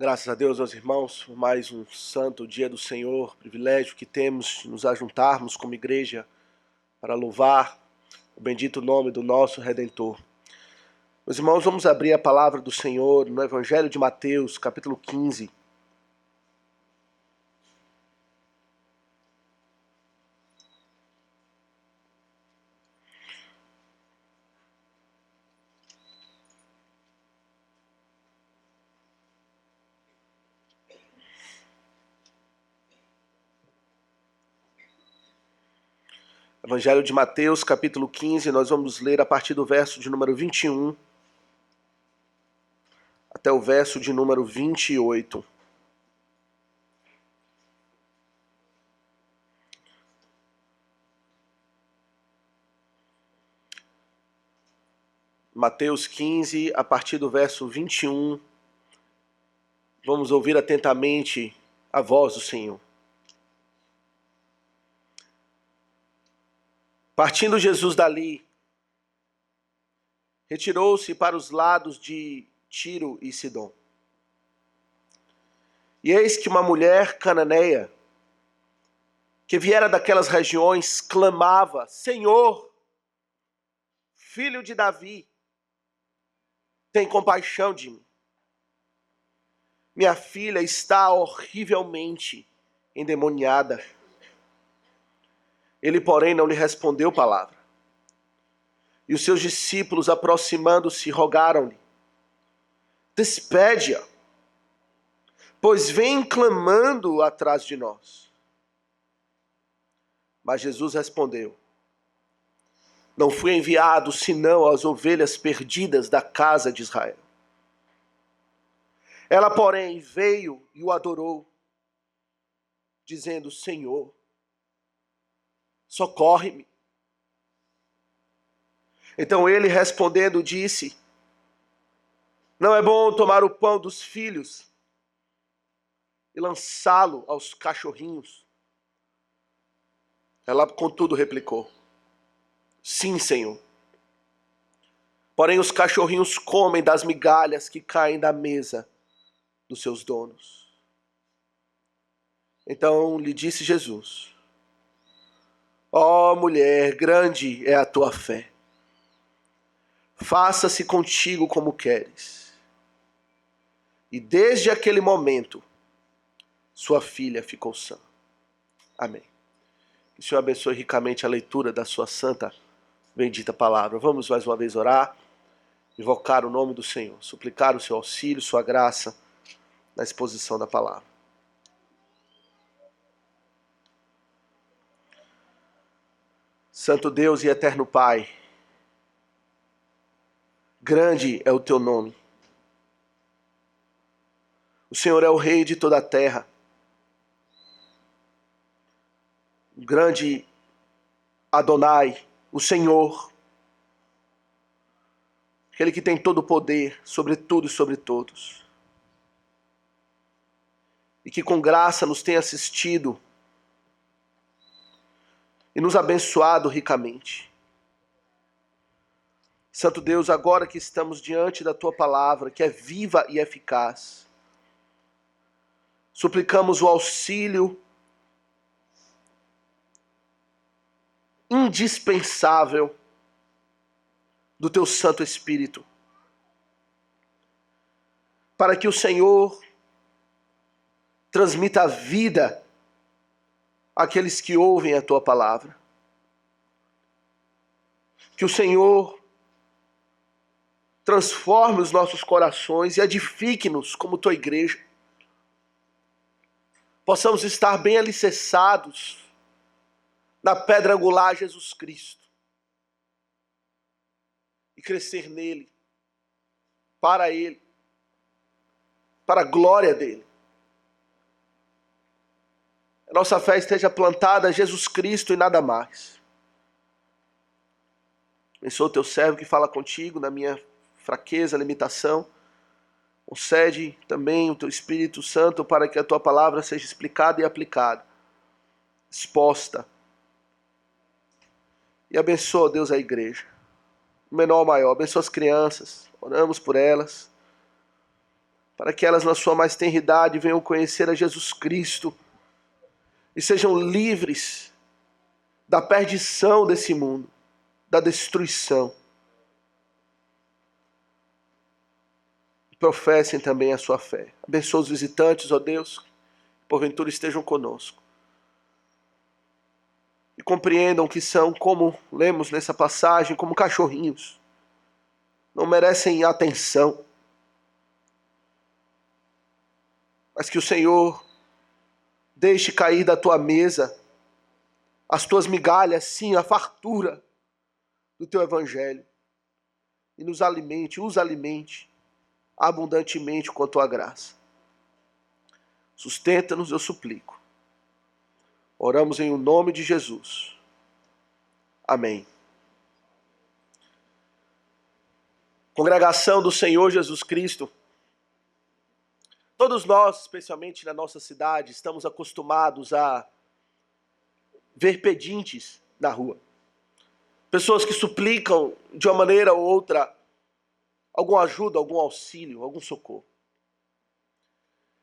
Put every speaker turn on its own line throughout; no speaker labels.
Graças a Deus, meus irmãos, por mais um santo dia do Senhor, privilégio que temos de nos ajuntarmos como igreja para louvar o bendito nome do nosso Redentor. Meus irmãos, vamos abrir a palavra do Senhor no Evangelho de Mateus, capítulo 15. Evangelho de Mateus, capítulo 15, nós vamos ler a partir do verso de número 21 até o verso de número 28. Mateus 15, a partir do verso 21, vamos ouvir atentamente a voz do Senhor. Partindo Jesus dali, retirou-se para os lados de Tiro e Sidom. E eis que uma mulher cananeia, que viera daquelas regiões, clamava: Senhor, filho de Davi, tem compaixão de mim. Minha filha está horrivelmente endemoniada. Ele, porém, não lhe respondeu palavra. E os seus discípulos, aproximando-se, rogaram-lhe: Despede-a, pois vem clamando atrás de nós. Mas Jesus respondeu: Não fui enviado senão às ovelhas perdidas da casa de Israel. Ela, porém, veio e o adorou, dizendo: Senhor, socorre-me. Então ele, respondendo, disse: Não é bom tomar o pão dos filhos e lançá-lo aos cachorrinhos. Ela, contudo, replicou: Sim, Senhor. Porém, os cachorrinhos comem das migalhas que caem da mesa dos seus donos. Então lhe disse Jesus: Ó mulher, grande é a tua fé. Faça-se contigo como queres. E desde aquele momento, sua filha ficou sã. Amém. Que o Senhor abençoe ricamente a leitura da sua santa, bendita palavra. Vamos mais uma vez orar, invocar o nome do Senhor, suplicar o seu auxílio, sua graça na exposição da palavra. Santo Deus e eterno Pai, grande é o teu nome. O Senhor é o Rei de toda a terra. O grande Adonai, o Senhor, aquele que tem todo o poder sobre tudo e sobre todos. E que com graça nos tem assistido e nos abençoado ricamente. Santo Deus, agora que estamos diante da tua palavra, que é viva e eficaz, suplicamos o auxílio indispensável do teu Santo Espírito, para que o Senhor transmita a vida àqueles que ouvem a tua palavra. Que o Senhor transforme os nossos corações e edifique-nos como tua igreja. Possamos estar bem alicerçados na pedra angular Jesus Cristo e crescer nele, para ele, para a glória dele. A nossa fé esteja plantada a Jesus Cristo e nada mais. Abençoa o teu servo que fala contigo na minha fraqueza, limitação. Concede também o teu Espírito Santo para que a tua palavra seja explicada e aplicada, exposta. E abençoa, Deus, a igreja, o menor ou maior. Abençoa as crianças, oramos por elas, para que elas, na sua mais tenra idade, venham conhecer a Jesus Cristo e sejam livres da perdição desse mundo, da destruição. Professem também a sua fé. Abençoa os visitantes, ó Deus, que porventura estejam conosco. E compreendam que são, como lemos nessa passagem, como cachorrinhos. Não merecem atenção. Mas que o Senhor deixe cair da tua mesa as tuas migalhas, sim, a fartura do teu evangelho. E os alimente abundantemente com a tua graça. Sustenta-nos, eu suplico. Oramos em o nome de Jesus. Amém. Congregação do Senhor Jesus Cristo, todos nós, especialmente na nossa cidade, estamos acostumados a ver pedintes na rua. Pessoas que suplicam de uma maneira ou outra alguma ajuda, algum auxílio, algum socorro.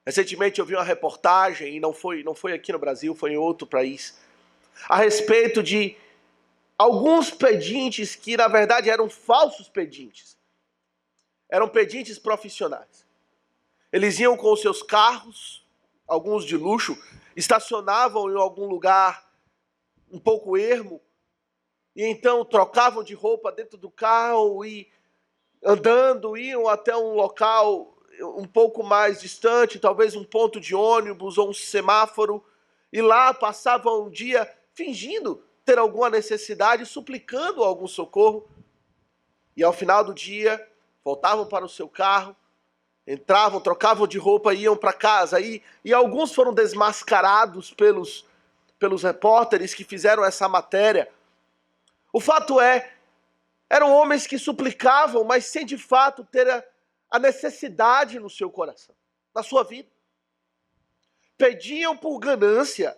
Recentemente eu vi uma reportagem, e não foi aqui no Brasil, foi em outro país, a respeito de alguns pedintes que na verdade eram falsos pedintes. Eram pedintes profissionais. Eles iam com os seus carros, alguns de luxo, estacionavam em algum lugar um pouco ermo, e então trocavam de roupa dentro do carro e andando, iam até um local um pouco mais distante, talvez um ponto de ônibus ou um semáforo, e lá passavam um dia fingindo ter alguma necessidade, suplicando algum socorro, e ao final do dia voltavam para o seu carro, entravam, trocavam de roupa e iam para casa, e alguns foram desmascarados pelos repórteres que fizeram essa matéria. O fato é, eram homens que suplicavam, mas sem de fato ter a necessidade no seu coração, na sua vida. Pediam por ganância,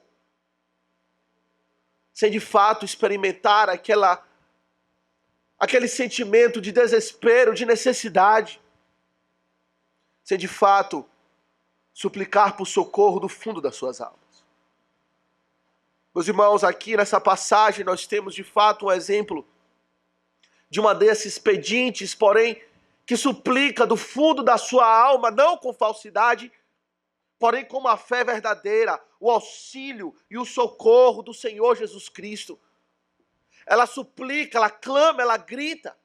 sem de fato experimentar aquele sentimento de desespero, de necessidade, sem de fato suplicar por socorro do fundo das suas almas. Meus irmãos, aqui nessa passagem nós temos de fato um exemplo de uma desses pedintes, porém, que suplica do fundo da sua alma, não com falsidade, porém com uma fé verdadeira, o auxílio e o socorro do Senhor Jesus Cristo. Ela suplica, ela clama, ela grita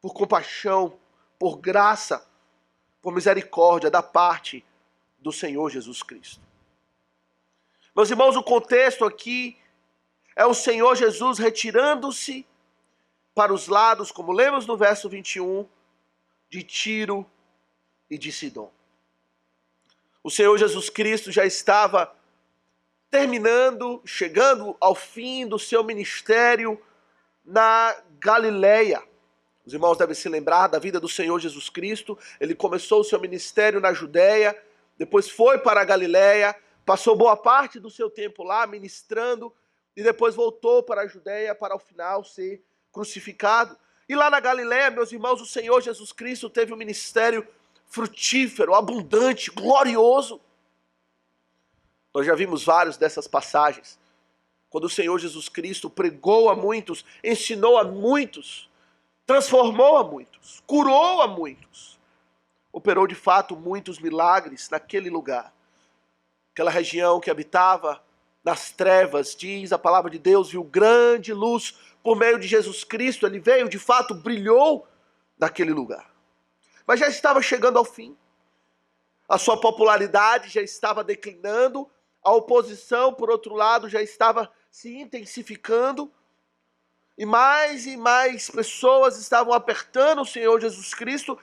por compaixão, por graça, por misericórdia da parte do Senhor Jesus Cristo. Meus irmãos, o contexto aqui é o Senhor Jesus retirando-se para os lados, como lemos no verso 21, de Tiro e de Sidom. O Senhor Jesus Cristo já estava chegando ao fim do seu ministério na Galileia. Os irmãos devem se lembrar da vida do Senhor Jesus Cristo. Ele começou o seu ministério na Judéia, depois foi para a Galileia, passou boa parte do seu tempo lá ministrando, e depois voltou para a Judéia para ao final ser crucificado. E lá na Galileia, meus irmãos, o Senhor Jesus Cristo teve um ministério frutífero, abundante, glorioso. Nós já vimos várias dessas passagens, quando o Senhor Jesus Cristo pregou a muitos, ensinou a muitos, transformou a muitos, curou a muitos, operou de fato muitos milagres naquele lugar. Aquela região que habitava nas trevas, diz a palavra de Deus, viu grande luz por meio de Jesus Cristo. Ele veio, de fato, brilhou naquele lugar. Mas já estava chegando ao fim. A sua popularidade já estava declinando, a oposição, por outro lado, já estava se intensificando, e mais pessoas estavam apertando o Senhor Jesus Cristo,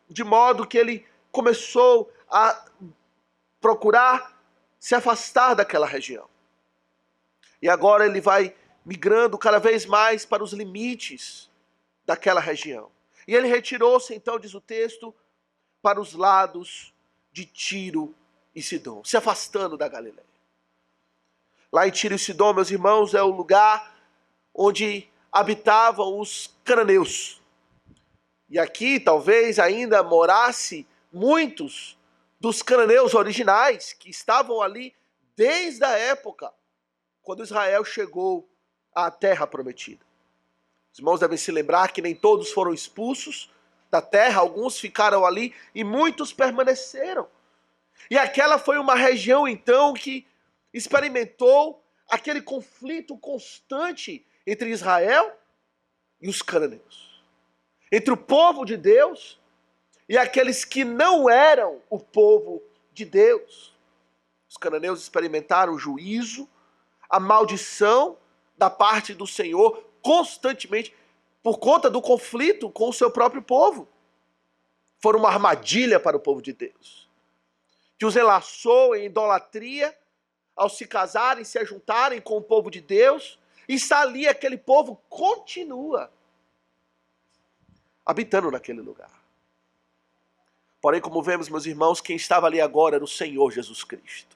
de modo que ele começou a procurar se afastar daquela região. E agora ele vai migrando cada vez mais para os limites daquela região. E ele retirou-se, então, diz o texto, para os lados de Tiro e Sidom, se afastando da Galileia. Lá em Tiro e Sidom, meus irmãos, é o lugar onde habitavam os cananeus. E aqui talvez ainda morasse muitos dos cananeus originais que estavam ali desde a época quando Israel chegou à terra prometida. Os irmãos devem se lembrar que nem todos foram expulsos da terra, alguns ficaram ali e muitos permaneceram. E aquela foi uma região então que experimentou aquele conflito constante entre Israel e os cananeus, entre o povo de Deus e aqueles que não eram o povo de Deus. Os cananeus experimentaram o juízo, a maldição da parte do Senhor constantemente por conta do conflito com o seu próprio povo. Foram uma armadilha para o povo de Deus, que os enlaçou em idolatria ao se casarem, se ajuntarem com o povo de Deus, e está ali aquele povo continua habitando naquele lugar. Porém, como vemos, meus irmãos, quem estava ali agora era o Senhor Jesus Cristo.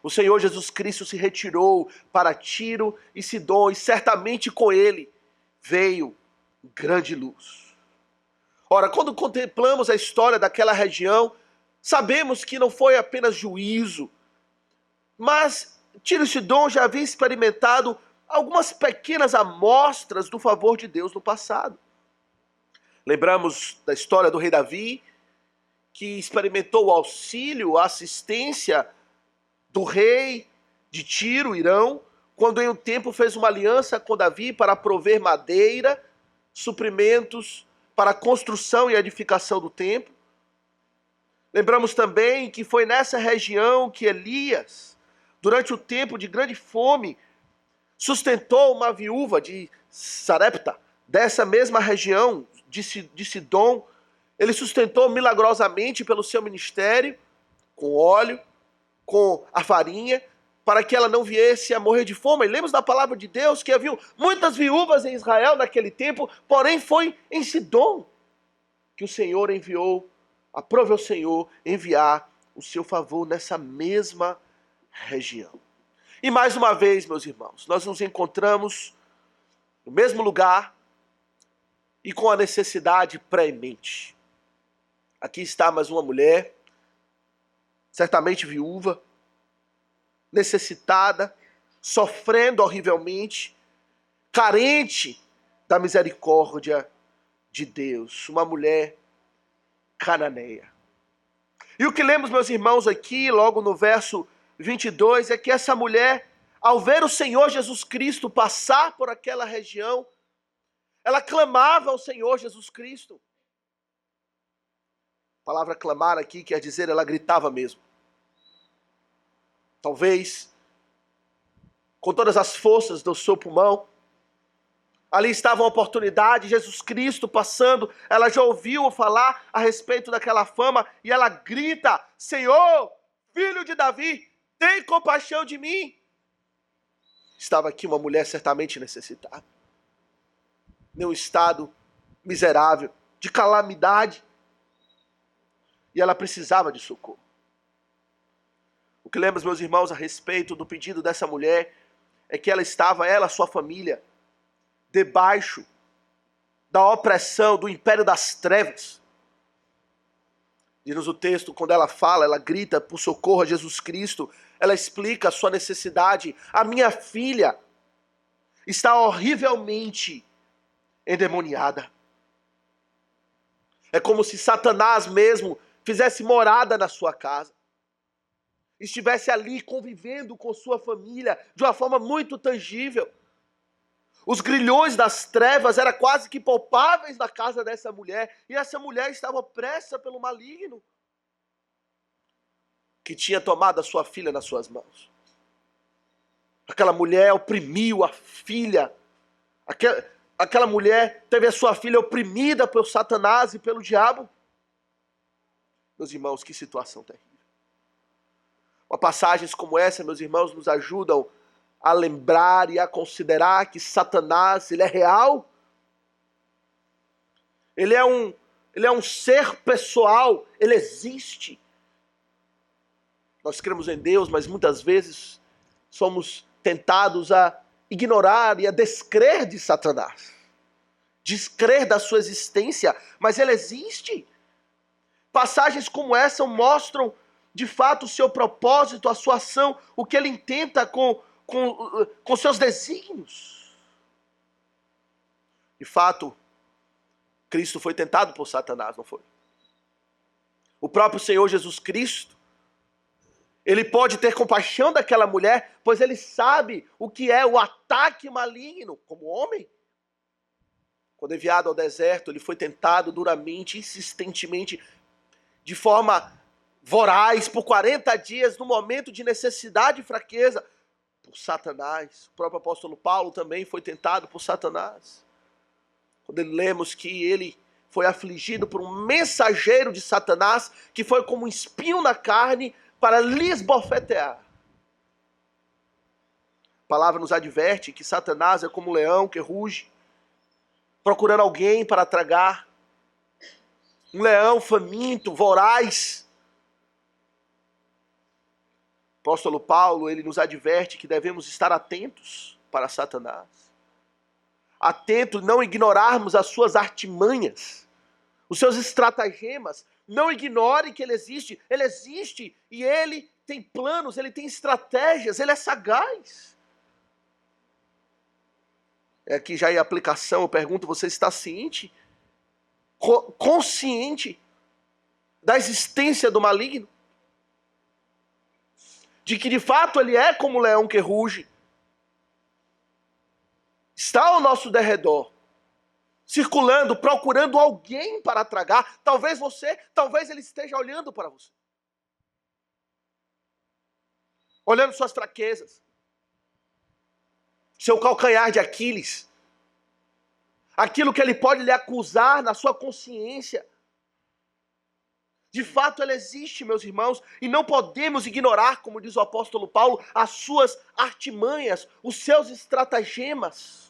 O Senhor Jesus Cristo se retirou para Tiro e Sidom, e certamente com ele veio grande luz. Ora, quando contemplamos a história daquela região, sabemos que não foi apenas juízo, mas Tiro e Sidom já havia experimentado algumas pequenas amostras do favor de Deus no passado. Lembramos da história do rei Davi, que experimentou o auxílio, a assistência do rei de Tiro, Irão, quando em um tempo fez uma aliança com Davi para prover madeira, suprimentos para a construção e edificação do templo. Lembramos também que foi nessa região que Elias, durante o tempo de grande fome, sustentou uma viúva de Sarepta, dessa mesma região de Sidom. Ele sustentou milagrosamente pelo seu ministério, com óleo, com a farinha, para que ela não viesse a morrer de fome. E lemos da palavra de Deus que havia muitas viúvas em Israel naquele tempo, porém foi em Sidom que o Senhor enviou, aprove ao Senhor enviar o seu favor nessa mesma região. E mais uma vez, meus irmãos, nós nos encontramos no mesmo lugar e com a necessidade premente. Aqui está mais uma mulher, certamente viúva, necessitada, sofrendo horrivelmente, carente da misericórdia de Deus. Uma mulher cananeia. E o que lemos, meus irmãos, aqui, logo no verso 22, é que essa mulher, ao ver o Senhor Jesus Cristo passar por aquela região, ela clamava ao Senhor Jesus Cristo. A palavra clamar aqui quer dizer, ela gritava mesmo. Talvez com todas as forças do seu pulmão. Ali estava uma oportunidade, Jesus Cristo passando, ela já ouviu falar a respeito daquela fama e ela grita: Senhor, filho de Davi, tem compaixão de mim. Estava aqui uma mulher certamente necessitada, em um estado miserável, de calamidade, e ela precisava de socorro. O que lemos, meus irmãos, a respeito do pedido dessa mulher é que ela estava, sua família, debaixo da opressão do império das trevas. Diz-nos o texto, quando ela fala, ela grita por socorro a Jesus Cristo, ela explica a sua necessidade. A minha filha está horrivelmente endemoniada. É como se Satanás mesmo fizesse morada na sua casa. Estivesse ali convivendo com sua família de uma forma muito tangível. Os grilhões das trevas eram quase que palpáveis na casa dessa mulher. E essa mulher estava opressa pelo maligno, que tinha tomado a sua filha nas suas mãos. Aquela mulher oprimiu a filha. Aquela mulher teve a sua filha oprimida por Satanás e pelo diabo. Meus irmãos, que situação terrível. Passagens como essa, meus irmãos, nos ajudam a lembrar e a considerar que Satanás, ele é real. Ele é um ser pessoal, ele existe. Nós cremos em Deus, mas muitas vezes somos tentados a ignorar e a descrer de Satanás. Descrer da sua existência, mas ele existe. Passagens como essa mostram de fato o seu propósito, a sua ação, o que ele intenta com seus desígnios. De fato, Cristo foi tentado por Satanás, não foi? O próprio Senhor Jesus Cristo, ele pode ter compaixão daquela mulher, pois ele sabe o que é o ataque maligno como homem. Quando enviado ao deserto, ele foi tentado duramente, insistentemente, de forma voraz, por 40 dias, no momento de necessidade e fraqueza, por Satanás. O próprio apóstolo Paulo também foi tentado por Satanás. Quando lemos que ele foi afligido por um mensageiro de Satanás, que foi como um espinho na carne para lhe esbofetear. A palavra nos adverte que Satanás é como um leão que ruge, procurando alguém para tragar. Um leão faminto, voraz. O apóstolo Paulo, ele nos adverte que devemos estar atentos para Satanás. Atento, não ignorarmos as suas artimanhas, os seus estratagemas. Não ignore que ele existe e ele tem planos, ele tem estratégias, ele é sagaz. Aqui já em aplicação, eu pergunto, você está ciente, consciente da existência do maligno? De que de fato ele é como o leão que ruge? Está ao nosso derredor, circulando, procurando alguém para tragar. Talvez ele esteja olhando para você. Olhando suas fraquezas. Seu calcanhar de Aquiles. Aquilo que ele pode lhe acusar na sua consciência. De fato, ele existe, meus irmãos, e não podemos ignorar, como diz o apóstolo Paulo, as suas artimanhas, os seus estratagemas.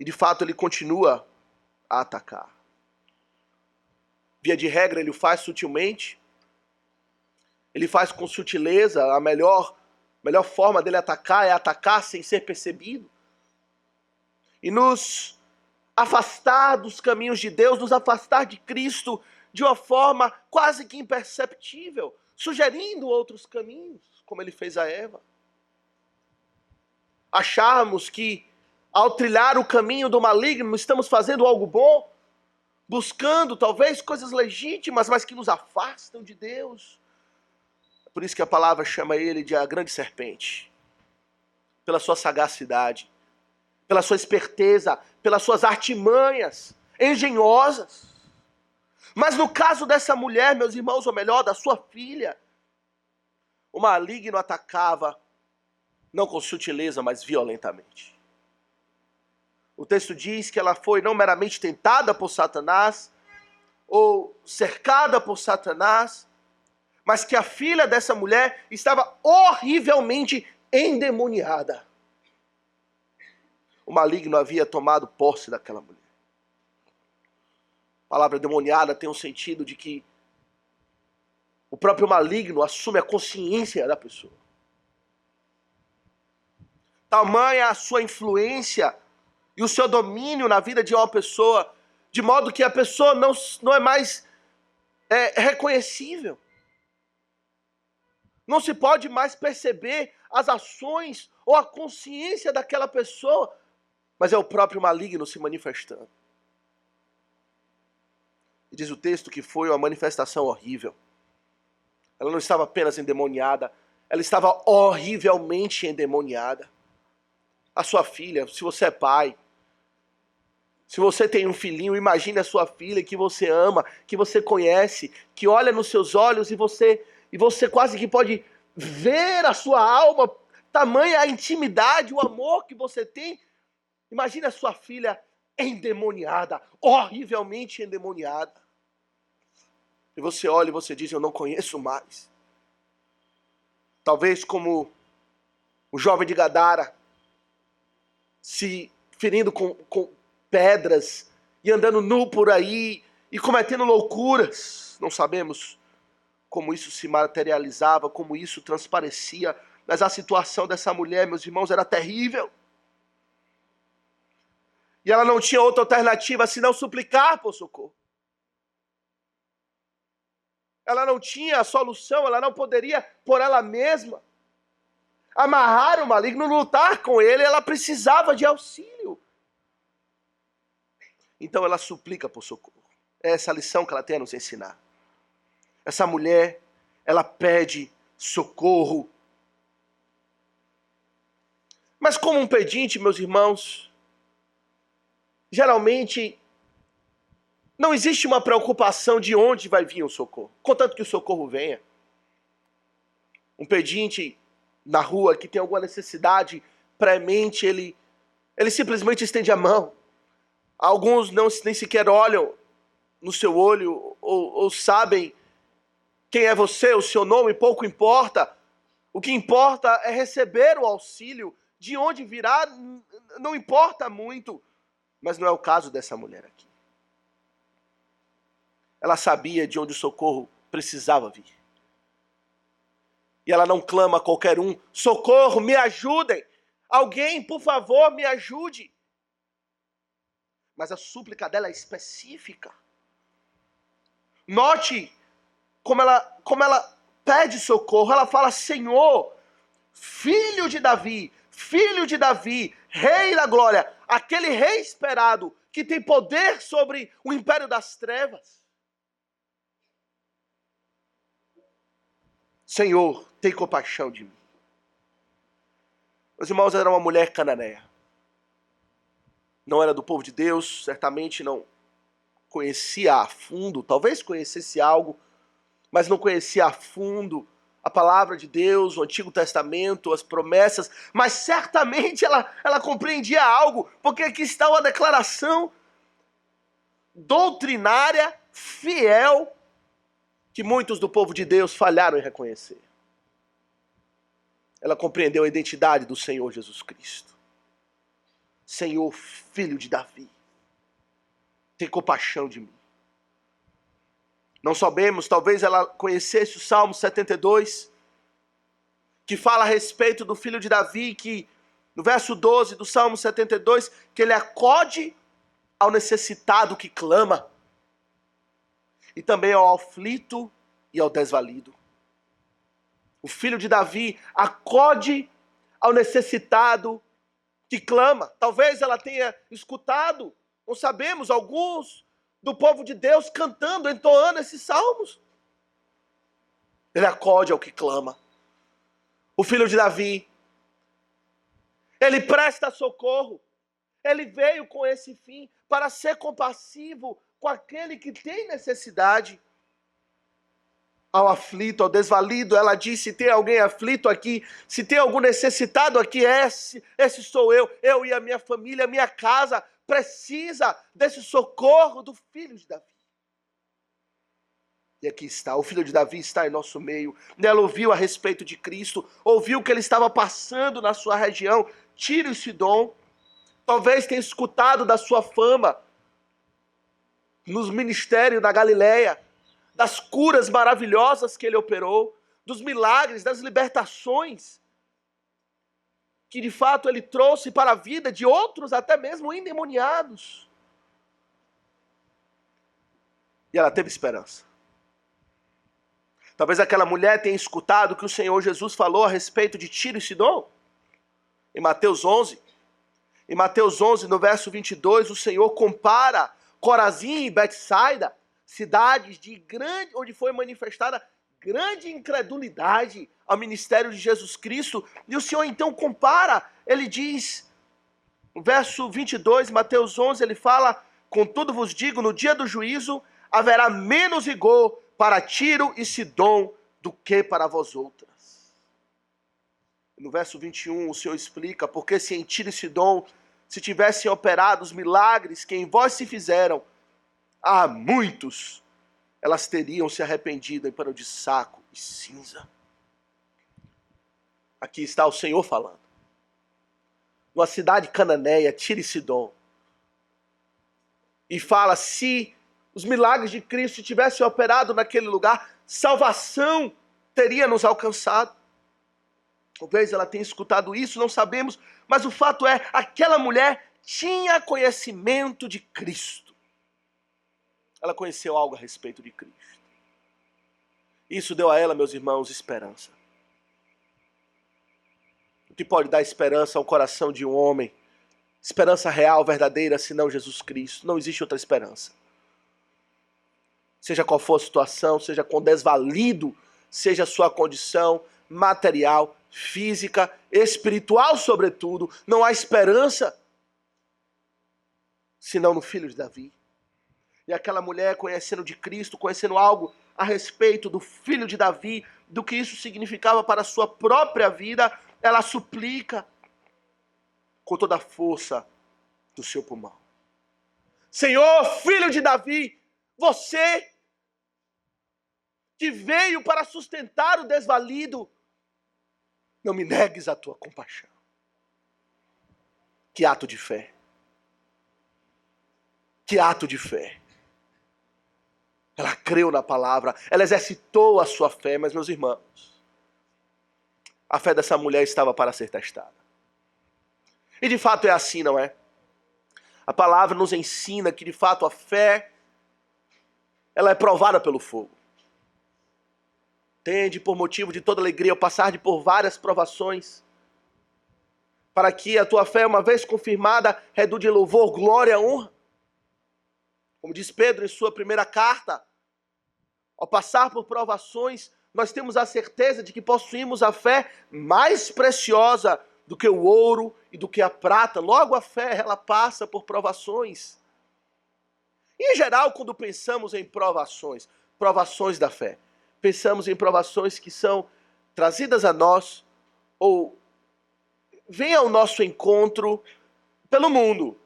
E de fato ele continua a atacar. Via de regra ele o faz sutilmente. Ele faz com sutileza. A melhor forma dele atacar é atacar sem ser percebido. E nos afastar dos caminhos de Deus, nos afastar de Cristo de uma forma quase que imperceptível, sugerindo outros caminhos, como ele fez a Eva. Acharmos que ao trilhar o caminho do maligno, estamos fazendo algo bom, buscando talvez coisas legítimas, mas que nos afastam de Deus. É por isso que a palavra chama ele de a grande serpente, pela sua sagacidade, pela sua esperteza, pelas suas artimanhas engenhosas. Mas no caso dessa mulher, meus irmãos, ou melhor, da sua filha, o maligno atacava não com sutileza, mas violentamente. O texto diz que ela foi não meramente tentada por Satanás, ou cercada por Satanás, mas que a filha dessa mulher estava horrivelmente endemoniada. O maligno havia tomado posse daquela mulher. A palavra demoniada tem um sentido de que o próprio maligno assume a consciência da pessoa. Tamanha a sua influência e o seu domínio na vida de uma pessoa, de modo que a pessoa não é mais reconhecível. Não se pode mais perceber as ações ou a consciência daquela pessoa, mas é o próprio maligno se manifestando. E diz o texto que foi uma manifestação horrível. Ela não estava apenas endemoniada, ela estava horrivelmente endemoniada. A sua filha, se você é pai, se você tem um filhinho, imagine a sua filha que você ama, que você conhece, que olha nos seus olhos e você quase que pode ver a sua alma, tamanha a intimidade, o amor que você tem. Imagine a sua filha endemoniada, horrivelmente endemoniada. E você olha e você diz, eu não conheço mais. Talvez como o jovem de Gadara, se ferindo com pedras e andando nu por aí e cometendo loucuras. Não sabemos como isso se materializava, como isso transparecia, mas a situação dessa mulher, meus irmãos, era terrível. E ela não tinha outra alternativa senão suplicar por socorro. ela não tinha a solução, ela não poderia por ela mesma amarrar o maligno, lutar com ele, ela precisava de auxílio. Então ela suplica por socorro. É essa a lição que ela tem a nos ensinar. Essa mulher, ela pede socorro. Mas como um pedinte, meus irmãos, geralmente não existe uma preocupação de onde vai vir o socorro, contanto que o socorro venha. Um pedinte na rua que tem alguma necessidade premente, ele simplesmente estende a mão. Alguns nem sequer olham no seu olho ou sabem quem é você, o seu nome, pouco importa. O que importa é receber o auxílio. De onde virá, não importa muito. Mas não é o caso dessa mulher aqui. Ela sabia de onde o socorro precisava vir. E ela não clama a qualquer um: socorro, me ajudem. Alguém, por favor, me ajude. Mas a súplica dela é específica. Note como ela pede socorro. Ela fala: Senhor, filho de Davi, rei da glória, aquele rei esperado que tem poder sobre o império das trevas. Senhor, tem compaixão de mim. Meus irmãos, era uma mulher cananeia. Não era do povo de Deus, certamente não conhecia a fundo, talvez conhecesse algo, mas não conhecia a fundo a palavra de Deus, o Antigo Testamento, as promessas, mas certamente ela compreendia algo, porque aqui está uma declaração doutrinária, fiel, que muitos do povo de Deus falharam em reconhecer. Ela compreendeu a identidade do Senhor Jesus Cristo. Senhor, filho de Davi, tem compaixão de mim. Não sabemos, talvez ela conhecesse o Salmo 72, que fala a respeito do filho de Davi, que no verso 12 do Salmo 72, que ele acode ao necessitado que clama, e também ao aflito e ao desvalido. O filho de Davi acode ao necessitado que clama. Talvez ela tenha escutado, não sabemos, alguns do povo de Deus cantando, entoando esses salmos. Ele acode ao que clama. O filho de Davi, ele presta socorro. Ele veio com esse fim para ser compassivo com aquele que tem necessidade. Ao aflito, ao desvalido, ela disse: se tem alguém aflito aqui, se tem algum necessitado aqui, esse sou eu e a minha família, a minha casa precisa desse socorro do filho de Davi. E aqui está, o filho de Davi está em nosso meio. Ela ouviu a respeito de Cristo, ouviu que ele estava passando na sua região, Tiro e Sidom. Talvez tenha escutado da sua fama nos ministérios da Galileia, das curas maravilhosas que ele operou, dos milagres, das libertações que de fato ele trouxe para a vida de outros, até mesmo endemoniados. E ela teve esperança. Talvez aquela mulher tenha escutado que o Senhor Jesus falou a respeito de Tiro e Sidom, em Mateus 11. Em Mateus 11, no verso 22, o Senhor compara Corazim e Betsaida, cidades onde foi manifestada grande incredulidade ao ministério de Jesus Cristo. E o Senhor então compara, ele diz, no verso 22, Mateus 11, ele fala: contudo vos digo, no dia do juízo haverá menos rigor para Tiro e Sidom do que para vós outras. No verso 21, o Senhor explica: porque se em Tiro e Sidom se tivessem operado os milagres que em vós se fizeram, há muitos, elas teriam se arrependido em pano de saco e cinza. Aqui está o Senhor falando. Uma cidade cananeia, Tiro e Sidom. E fala: se os milagres de Cristo tivessem operado naquele lugar, salvação teria nos alcançado. Talvez ela tenha escutado isso, não sabemos, mas o fato é, aquela mulher tinha conhecimento de Cristo. Ela conheceu algo a respeito de Cristo. Isso deu a ela, meus irmãos, esperança. O que pode dar esperança ao coração de um homem? Esperança real, verdadeira, senão Jesus Cristo. Não existe outra esperança. Seja qual for a situação, seja quão desvalido seja a sua condição material, física, espiritual, sobretudo, não há esperança senão no Filho de Davi. E aquela mulher, conhecendo de Cristo, conhecendo algo a respeito do Filho de Davi, do que isso significava para a sua própria vida, ela suplica com toda a força do seu pulmão: Senhor, Filho de Davi, você que veio para sustentar o desvalido, não me negues a tua compaixão. Que ato de fé. Que ato de fé. Ela creu na palavra, ela exercitou a sua fé, mas, meus irmãos, a fé dessa mulher estava para ser testada. E de fato é assim, não é? A palavra nos ensina que de fato a fé, ela é provada pelo fogo. Tende por motivo de toda alegria ao passar por várias provações, para que a tua fé, uma vez confirmada, redunde em louvor, glória, honra. Como diz Pedro em sua primeira carta, ao passar por provações, nós temos a certeza de que possuímos a fé mais preciosa do que o ouro e do que a prata. Logo, a fé, ela passa por provações. E, em geral, quando pensamos em provações da fé, pensamos em provações que são trazidas a nós ou vêm ao nosso encontro pelo mundo.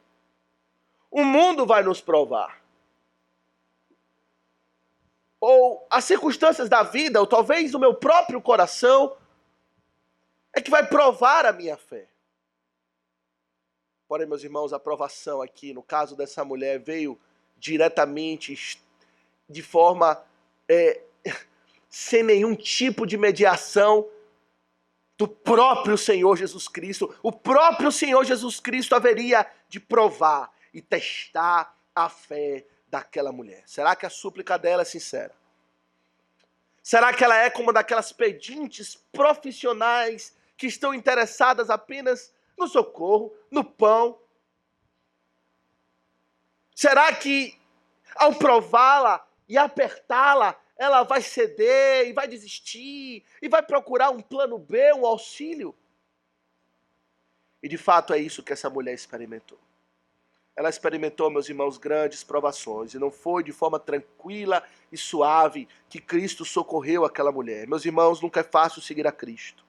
O mundo vai nos provar. Ou as circunstâncias da vida, ou talvez o meu próprio coração, é que vai provar a minha fé. Porém, meus irmãos, a provação aqui, no caso dessa mulher, veio diretamente, de forma sem nenhum tipo de mediação do próprio Senhor Jesus Cristo. O próprio Senhor Jesus Cristo haveria de provar e testar a fé daquela mulher. Será que a súplica dela é sincera? Será que ela é como daquelas pedintes profissionais que estão interessadas apenas no socorro, no pão? Será que ao prová-la e apertá-la, ela vai ceder e vai desistir e vai procurar um plano B, um auxílio? E de fato é isso que essa mulher experimentou. Ela experimentou, meus irmãos, grandes provações, e não foi de forma tranquila e suave que Cristo socorreu aquela mulher. Meus irmãos, nunca é fácil seguir a Cristo.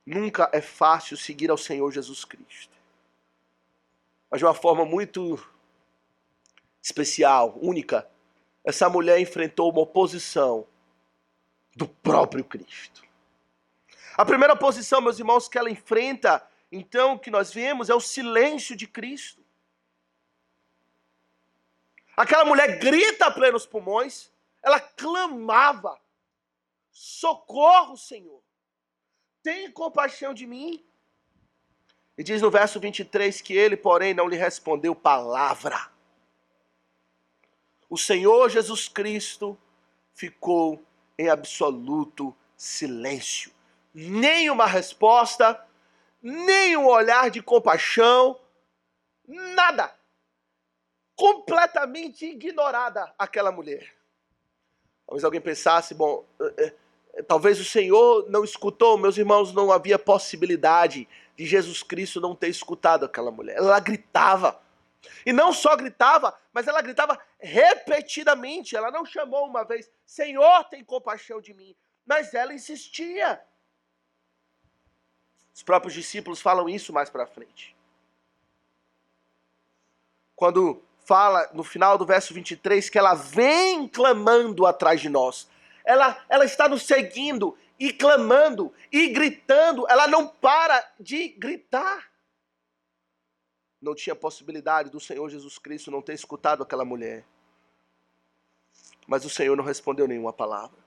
Nunca é fácil seguir ao Senhor Jesus Cristo. Mas de uma forma muito especial, única, essa mulher enfrentou uma oposição do próprio Cristo. A primeira oposição, meus irmãos, que ela enfrenta, então, que nós vemos, é o silêncio de Cristo. Aquela mulher grita a plenos pulmões, ela clamava: socorro, Senhor, tem compaixão de mim. E diz no verso 23 que ele, porém, não lhe respondeu palavra. O Senhor Jesus Cristo ficou em absoluto silêncio. Nem uma resposta, nem um olhar de compaixão, nada. Completamente ignorada aquela mulher. Talvez alguém pensasse, bom, talvez o Senhor não escutou. Meus irmãos, não havia possibilidade de Jesus Cristo não ter escutado aquela mulher. Ela gritava. E não só gritava, mas ela gritava repetidamente. Ela não chamou uma vez: Senhor, tem compaixão de mim. Mas ela insistia. Os próprios discípulos falam isso mais para frente. Quando fala no final do verso 23 que ela vem clamando atrás de nós. Ela está nos seguindo e clamando e gritando. Ela não para de gritar. Não tinha possibilidade do Senhor Jesus Cristo não ter escutado aquela mulher. Mas o Senhor não respondeu nenhuma palavra.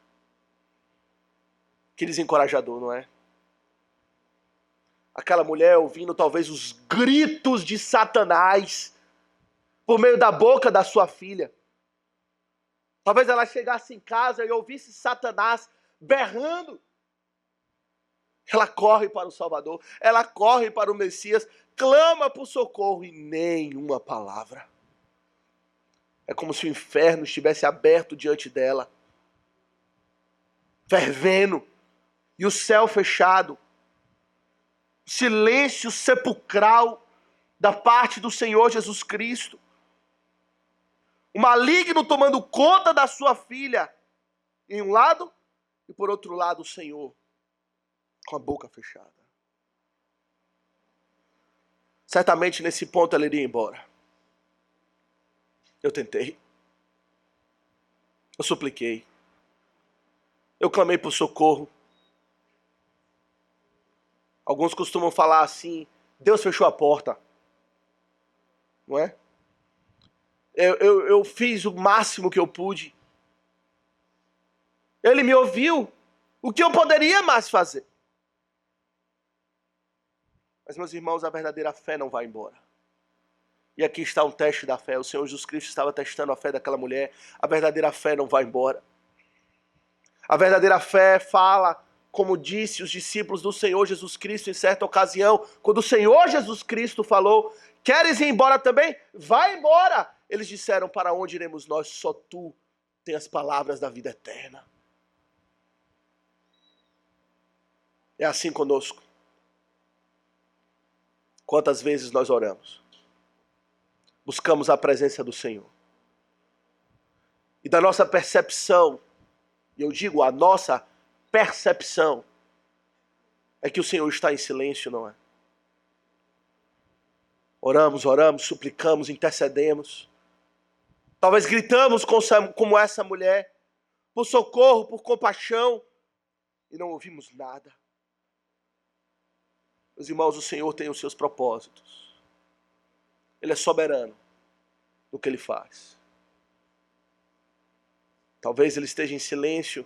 Que desencorajador, não é? Aquela mulher ouvindo talvez os gritos de Satanás por meio da boca da sua filha. Talvez ela chegasse em casa e ouvisse Satanás berrando. Ela corre para o Salvador, ela corre para o Messias, clama por socorro e nenhuma palavra. É como se o inferno estivesse aberto diante dela, fervendo, e o céu fechado, silêncio sepulcral da parte do Senhor Jesus Cristo. O maligno tomando conta da sua filha, em um lado, e por outro lado o Senhor, com a boca fechada. Certamente nesse ponto ela iria embora. Eu tentei. Eu supliquei. Eu clamei por socorro. Alguns costumam falar assim, Deus fechou a porta. Não é? Eu fiz o máximo que eu pude. Ele me ouviu. O que eu poderia mais fazer? Mas, meus irmãos, a verdadeira fé não vai embora. E aqui está um teste da fé. O Senhor Jesus Cristo estava testando a fé daquela mulher. A verdadeira fé não vai embora. A verdadeira fé fala, como disse os discípulos do Senhor Jesus Cristo em certa ocasião, quando o Senhor Jesus Cristo falou, queres ir embora também? Vai embora! Eles disseram, para onde iremos nós? Só tu tens as palavras da vida eterna. É assim conosco. Quantas vezes nós oramos? Buscamos a presença do Senhor. E da nossa percepção, e eu digo a nossa percepção, é que o Senhor está em silêncio, não é? Oramos, suplicamos, intercedemos. Talvez gritamos como essa mulher, por socorro, por compaixão, e não ouvimos nada. Meus irmãos, o Senhor tem os seus propósitos. Ele é soberano no que Ele faz. Talvez Ele esteja em silêncio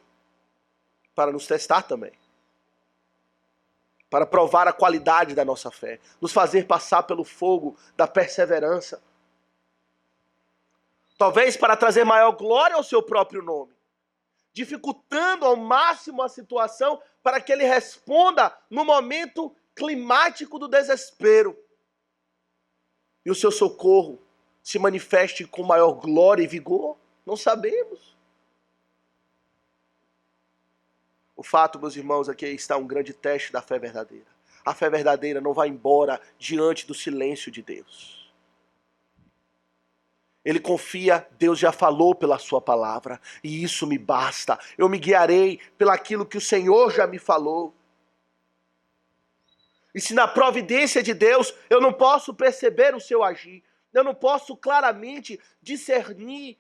para nos testar também. Para provar a qualidade da nossa fé. Nos fazer passar pelo fogo da perseverança. Talvez para trazer maior glória ao seu próprio nome. Dificultando ao máximo a situação para que Ele responda no momento climático do desespero. E o seu socorro se manifeste com maior glória e vigor? Não sabemos. O fato, meus irmãos, aqui está um grande teste da fé verdadeira. A fé verdadeira não vai embora diante do silêncio de Deus. Ele confia, Deus já falou pela sua palavra, e isso me basta. Eu me guiarei pelaquilo que o Senhor já me falou. E se na providência de Deus eu não posso perceber o seu agir, eu não posso claramente discernir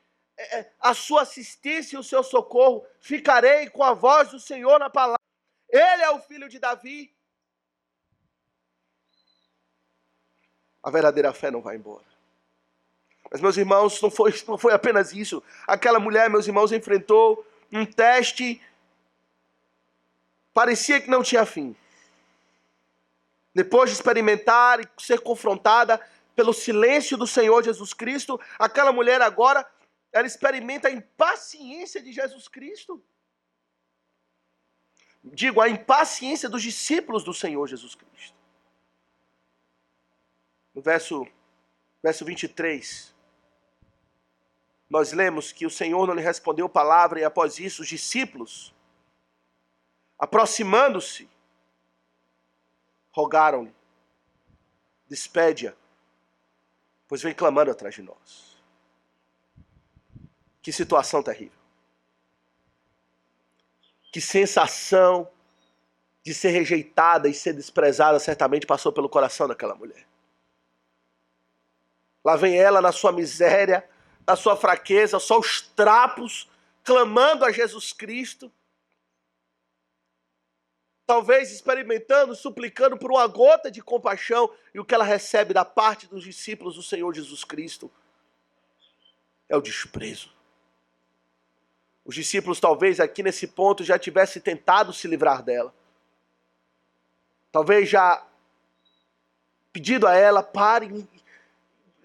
a sua assistência e o seu socorro, ficarei com a voz do Senhor na palavra. Ele é o filho de Davi. A verdadeira fé não vai embora. Mas, meus irmãos, não foi apenas isso. Aquela mulher, meus irmãos, enfrentou um teste, parecia que não tinha fim. Depois de experimentar e ser confrontada pelo silêncio do Senhor Jesus Cristo, aquela mulher agora, ela experimenta a impaciência de Jesus Cristo. Digo, a impaciência dos discípulos do Senhor Jesus Cristo. No verso 23, nós lemos que o Senhor não lhe respondeu palavra e após isso os discípulos, aproximando-se, rogaram-lhe, despede-a, pois vem clamando atrás de nós. Que situação terrível. Que sensação de ser rejeitada e ser desprezada certamente passou pelo coração daquela mulher. Lá vem ela na sua miséria, na sua fraqueza, só os trapos, clamando a Jesus Cristo. Talvez experimentando, suplicando por uma gota de compaixão, e o que ela recebe da parte dos discípulos do Senhor Jesus Cristo é o desprezo. Os discípulos talvez aqui nesse ponto já tivessem tentado se livrar dela. Talvez já pedido a ela, pare,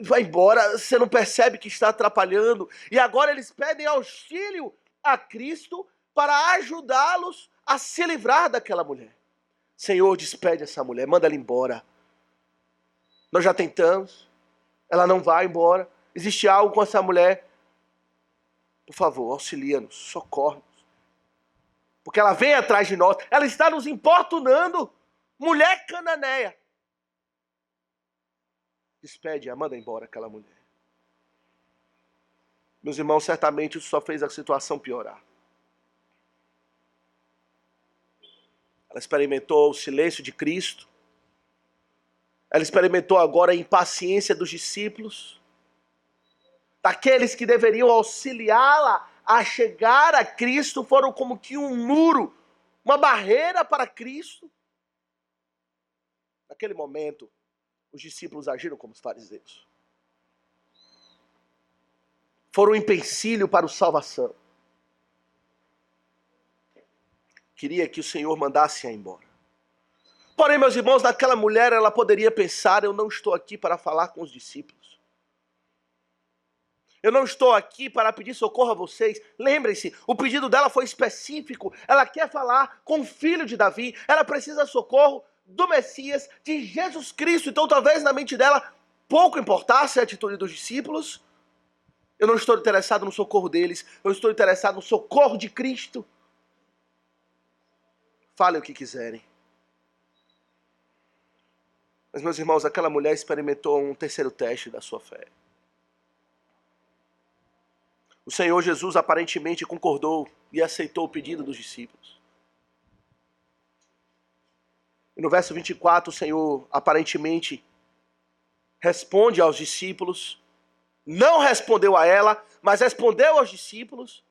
vai embora, você não percebe que está atrapalhando. E agora eles pedem auxílio a Cristo para ajudá-los a se livrar daquela mulher. Senhor, despede essa mulher, manda ela embora. Nós já tentamos, ela não vai embora. Existe algo com essa mulher. Por favor, auxilia-nos, socorre-nos. Porque ela vem atrás de nós, ela está nos importunando. Mulher cananeia. Despede-a, manda embora aquela mulher. Meus irmãos, certamente isso só fez a situação piorar. Ela experimentou o silêncio de Cristo. Ela experimentou agora a impaciência dos discípulos. Daqueles que deveriam auxiliá-la a chegar a Cristo, foram como que um muro, uma barreira para Cristo. Naquele momento, os discípulos agiram como os fariseus. Foram um empecilho para a salvação. Queria que o Senhor mandasse-a embora. Porém, meus irmãos, naquela mulher ela poderia pensar: eu não estou aqui para falar com os discípulos. Eu não estou aqui para pedir socorro a vocês. Lembrem-se, o pedido dela foi específico. Ela quer falar com o filho de Davi. Ela precisa de socorro do Messias, de Jesus Cristo. Então talvez na mente dela pouco importasse a atitude dos discípulos. Eu não estou interessado no socorro deles. Eu estou interessado no socorro de Cristo. Falem o que quiserem. Mas, meus irmãos, aquela mulher experimentou um terceiro teste da sua fé. O Senhor Jesus aparentemente concordou e aceitou o pedido dos discípulos. E no verso 24, o Senhor aparentemente responde aos discípulos. Não respondeu a ela, mas respondeu aos discípulos,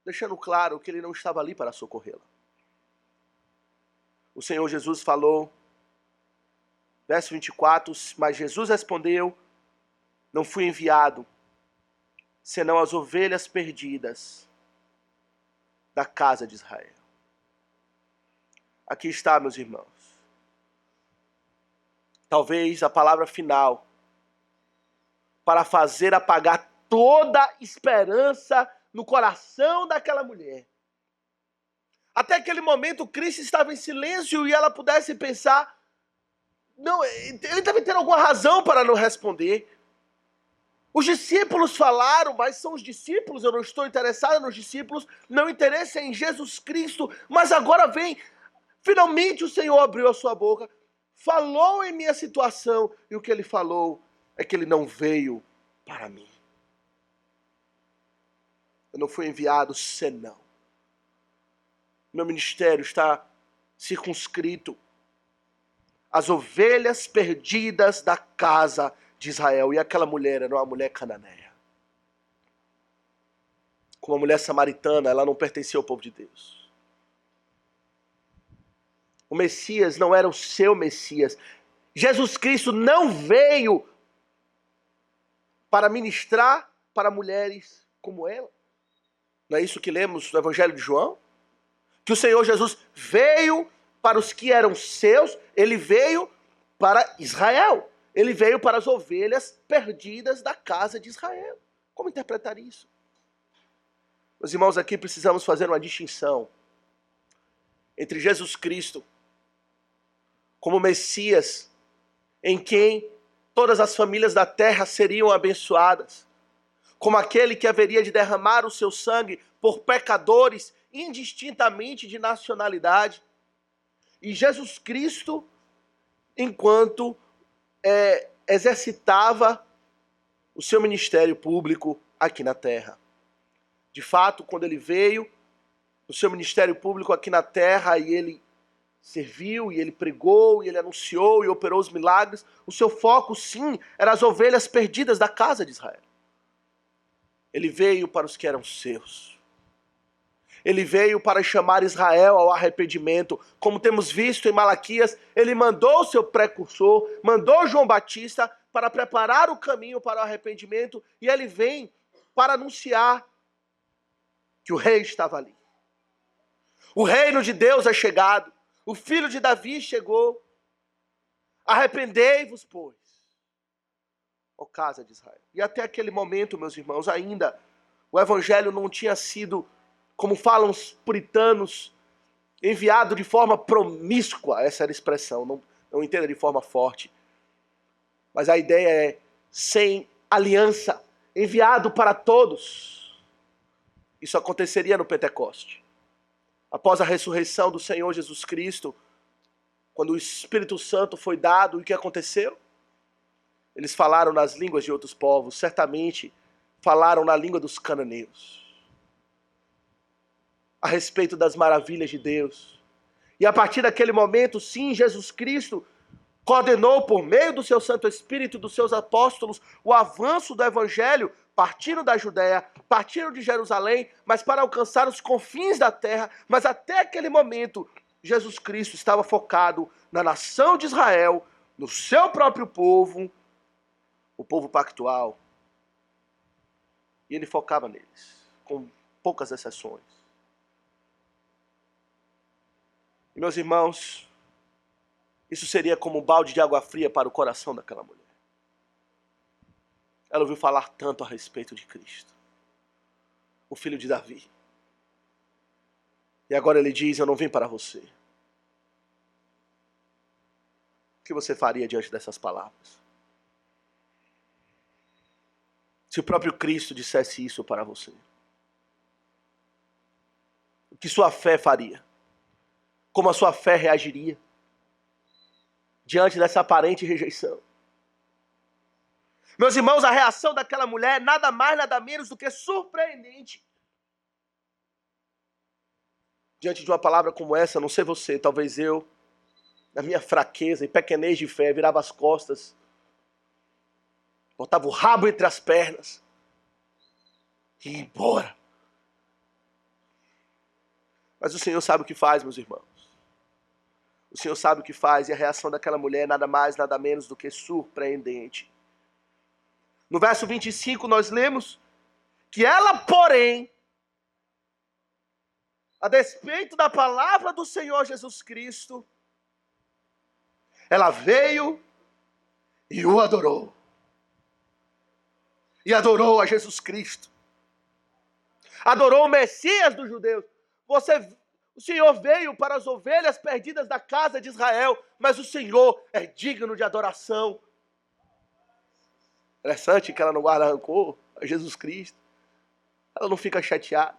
deixando claro que ele não estava ali para socorrê-la. O Senhor Jesus falou, verso 24, mas Jesus respondeu: não fui enviado senão as ovelhas perdidas da casa de Israel. Aqui está, meus irmãos. Talvez a palavra final para fazer apagar toda esperança no coração daquela mulher. Até aquele momento, Cristo estava em silêncio e ela pudesse pensar: não, ele deve ter alguma razão para não responder. Os discípulos falaram, mas são os discípulos, eu não estou interessado nos discípulos, meu interesse é em Jesus Cristo. Mas agora vem, finalmente o Senhor abriu a sua boca, falou em minha situação, e o que ele falou é que ele não veio para mim. Eu não fui enviado senão. Meu ministério está circunscrito às ovelhas perdidas da casa de Israel. E aquela mulher era uma mulher cananeia. Como a mulher samaritana, ela não pertencia ao povo de Deus. O Messias não era o seu Messias. Jesus Cristo não veio para ministrar para mulheres como ela. Não é isso que lemos no Evangelho de João? Que o Senhor Jesus veio para os que eram seus, ele veio para Israel. Ele veio para as ovelhas perdidas da casa de Israel. Como interpretar isso? Meus irmãos, aqui precisamos fazer uma distinção entre Jesus Cristo como Messias, em quem todas as famílias da terra seriam abençoadas, como aquele que haveria de derramar o seu sangue por pecadores, indistintamente de nacionalidade, e Jesus Cristo, enquanto exercitava o seu ministério público aqui na terra. De fato, quando ele veio, o seu ministério público aqui na terra, e ele serviu, e ele pregou, e ele anunciou, e operou os milagres, o seu foco, sim, era as ovelhas perdidas da casa de Israel. Ele veio para os que eram seus. Ele veio para chamar Israel ao arrependimento. Como temos visto em Malaquias, ele mandou o seu precursor, mandou João Batista para preparar o caminho para o arrependimento, e ele vem para anunciar que o rei estava ali. O reino de Deus é chegado. O filho de Davi chegou. Arrependei-vos, pois. ó casa de Israel. E até aquele momento, meus irmãos, ainda o evangelho não tinha sido, como falam os puritanos, enviado de forma promíscua. Essa era a expressão, não entenda de forma forte. Mas a ideia é sem aliança, enviado para todos. Isso aconteceria no Pentecoste. Após a ressurreição do Senhor Jesus Cristo, quando o Espírito Santo foi dado, o que aconteceu? Eles falaram nas línguas de outros povos, certamente falaram na língua dos cananeus, a respeito das maravilhas de Deus. E a partir daquele momento, sim, Jesus Cristo coordenou por meio do seu Santo Espírito, dos seus apóstolos, o avanço do Evangelho, partindo da Judéia, partindo de Jerusalém, mas para alcançar os confins da terra. Mas até aquele momento, Jesus Cristo estava focado na nação de Israel, no seu próprio povo, o povo pactual. E ele focava neles, com poucas exceções. E, meus irmãos, isso seria como um balde de água fria para o coração daquela mulher. Ela ouviu falar tanto a respeito de Cristo, o filho de Davi. E agora ele diz: eu não vim para você. O que você faria diante dessas palavras? Se o próprio Cristo dissesse isso para você, o que sua fé faria? Como a sua fé reagiria diante dessa aparente rejeição? Meus irmãos, a reação daquela mulher nada mais, nada menos do que surpreendente. Diante de uma palavra como essa, não sei você, talvez eu, na minha fraqueza e pequenez de fé, virava as costas, botava o rabo entre as pernas e ia embora. Mas o Senhor sabe o que faz, meus irmãos. O Senhor sabe o que faz, e a reação daquela mulher nada mais, nada menos do que surpreendente. No verso 25 nós lemos que ela, porém, a despeito da palavra do Senhor Jesus Cristo, ela veio e o adorou. E adorou a Jesus Cristo. Adorou o Messias dos judeus. O Senhor veio para as ovelhas perdidas da casa de Israel, mas o Senhor é digno de adoração. Interessante que ela não guarda rancor a Jesus Cristo. Ela não fica chateada.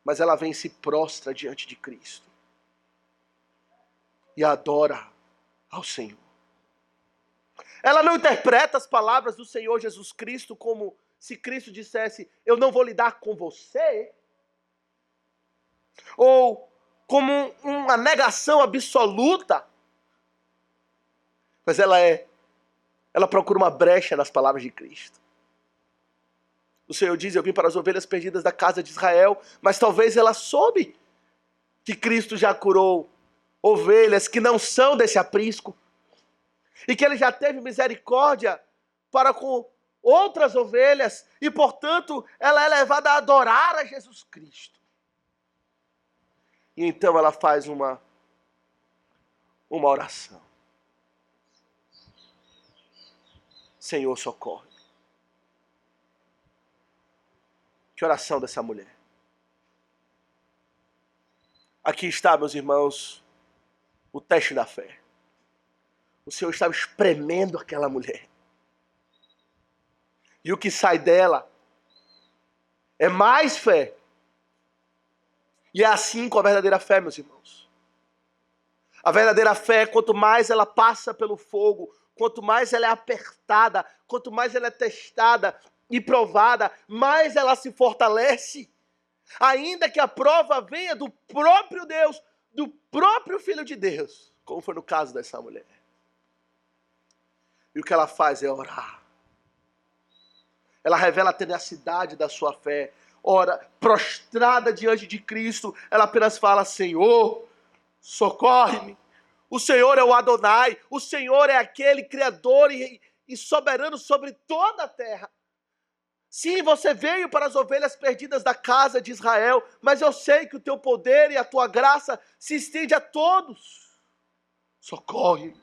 Mas ela vem e se prostra diante de Cristo. E adora ao Senhor. Ela não interpreta as palavras do Senhor Jesus Cristo como se Cristo dissesse: eu não vou lidar com você. Ou como uma negação absoluta. Mas ela procura uma brecha nas palavras de Cristo. O Senhor diz: eu vim para as ovelhas perdidas da casa de Israel. Mas talvez ela soube que Cristo já curou ovelhas que não são desse aprisco. E que ele já teve misericórdia para com outras ovelhas. E portanto ela é levada a adorar a Jesus Cristo. E então ela faz uma oração. Senhor, socorre. Que oração dessa mulher. Aqui está, meus irmãos, o teste da fé. O Senhor estava espremendo aquela mulher. E o que sai dela é mais fé. E é assim com a verdadeira fé, meus irmãos. A verdadeira fé, quanto mais ela passa pelo fogo, quanto mais ela é apertada, quanto mais ela é testada e provada, mais ela se fortalece. Ainda que a prova venha do próprio Deus, do próprio Filho de Deus, como foi no caso dessa mulher. E o que ela faz é orar. Ela revela a tenacidade da sua fé. Ora, prostrada diante de Cristo, ela apenas fala: Senhor, socorre-me. O Senhor é o Adonai, o Senhor é aquele Criador e soberano sobre toda a terra. Sim, você veio para as ovelhas perdidas da casa de Israel, mas eu sei que o teu poder e a tua graça se estende a todos. Socorre-me.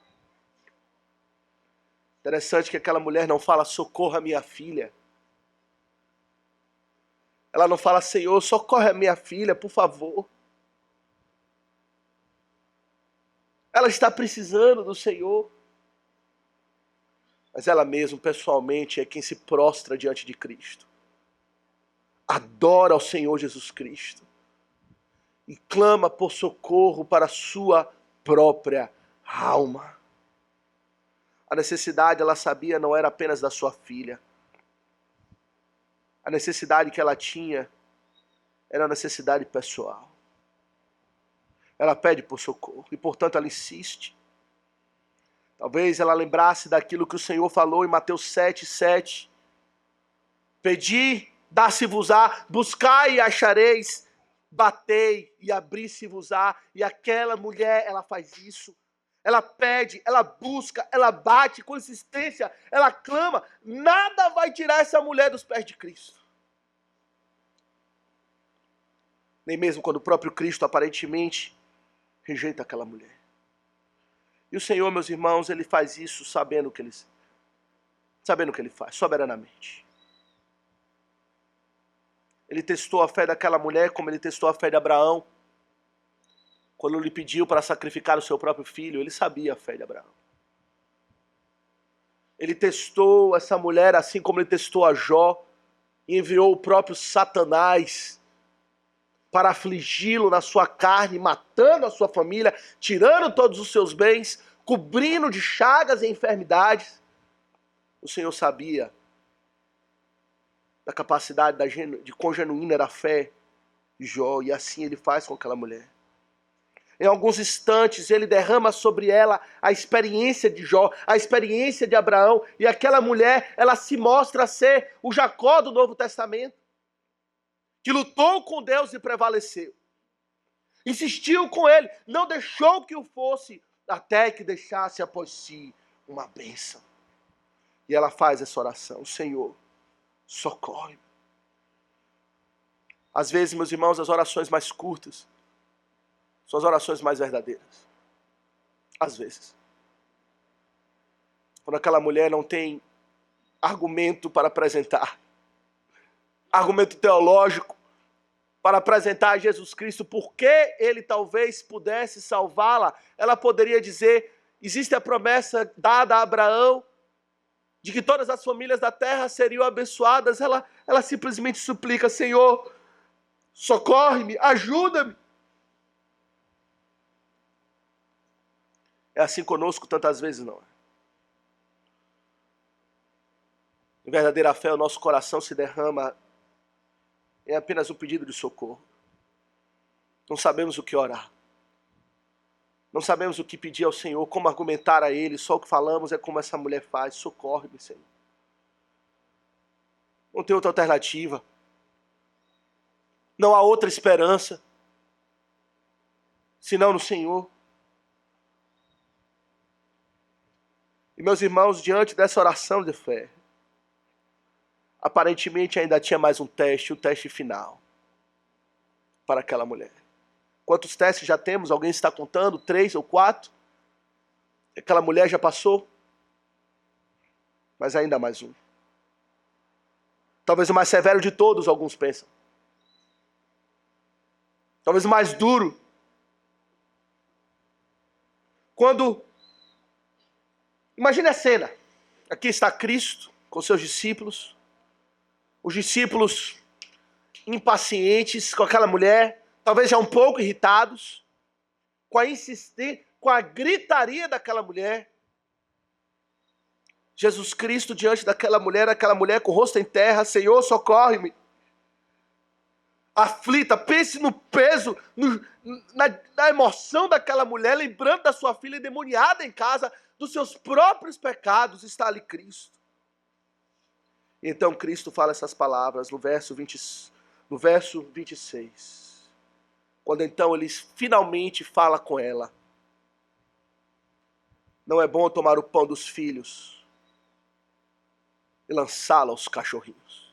Interessante que aquela mulher não fala, socorra minha filha. Ela não fala, Senhor, socorre a minha filha, por favor. Ela está precisando do Senhor. Mas ela mesma, pessoalmente, é quem se prostra diante de Cristo. Adora ao Senhor Jesus Cristo. E clama por socorro para a sua própria alma. A necessidade, ela sabia, não era apenas da sua filha. A necessidade que ela tinha era uma necessidade pessoal. Ela pede por socorro e, portanto, ela insiste. Talvez ela lembrasse daquilo que o Senhor falou em Mateus 7:7. Pedi, dá-se-vos-á, buscai e achareis, batei e abri-se-vos-á. E aquela mulher, ela faz isso. Ela pede, ela busca, ela bate com insistência, ela clama. Nada vai tirar essa mulher dos pés de Cristo. Nem mesmo quando o próprio Cristo aparentemente rejeita aquela mulher. E o Senhor, meus irmãos, Ele faz isso sabendo o que Ele faz, soberanamente. Ele testou a fé daquela mulher como Ele testou a fé de Abraão. Quando lhe pediu para sacrificar o seu próprio filho, Ele sabia a fé de Abraão. Ele testou essa mulher assim como Ele testou a Jó e enviou o próprio Satanás para afligi-lo na sua carne, matando a sua família, tirando todos os seus bens, cobrindo de chagas e enfermidades. O Senhor sabia da capacidade de quão genuína era a fé de Jó, e assim Ele faz com aquela mulher. Em alguns instantes, Ele derrama sobre ela a experiência de Jó, a experiência de Abraão, e aquela mulher, ela se mostra ser o Jacó do Novo Testamento, que lutou com Deus e prevaleceu. Insistiu com Ele, não deixou que o fosse, até que deixasse após si uma bênção. E ela faz essa oração, Senhor, socorre. Às vezes, meus irmãos, as orações mais curtas são as orações mais verdadeiras. Às vezes. Quando aquela mulher não tem argumento para apresentar, argumento teológico para apresentar a Jesus Cristo, porque Ele talvez pudesse salvá-la, ela poderia dizer, existe a promessa dada a Abraão, de que todas as famílias da terra seriam abençoadas. Ela simplesmente suplica, Senhor, socorre-me, ajuda-me. É assim conosco tantas vezes, não é? Em verdadeira fé, o nosso coração se derrama em apenas um pedido de socorro. Não sabemos o que orar. Não sabemos o que pedir ao Senhor, como argumentar a Ele. Só o que falamos é como essa mulher faz. Socorre-me, Senhor. Não tem outra alternativa. Não há outra esperança senão no Senhor. E meus irmãos, diante dessa oração de fé, aparentemente ainda tinha mais um teste, o teste final para aquela mulher. Quantos testes já temos? Alguém está contando? 3 ou 4? Aquela mulher já passou? Mas ainda mais um. Talvez o mais severo de todos, alguns pensam. Talvez o mais duro. Quando... Imagine a cena. Aqui está Cristo com seus discípulos. Os discípulos impacientes com aquela mulher, talvez já um pouco irritados, com a insistência, com a gritaria daquela mulher. Jesus Cristo diante daquela mulher com o rosto em terra, Senhor, socorre-me. Aflita, pense no peso, na emoção daquela mulher, lembrando da sua filha endemoniada em casa, dos seus próprios pecados, está ali Cristo. Então Cristo fala essas palavras no verso 26. Quando então ele finalmente fala com ela. Não é bom tomar o pão dos filhos e lançá-lo aos cachorrinhos.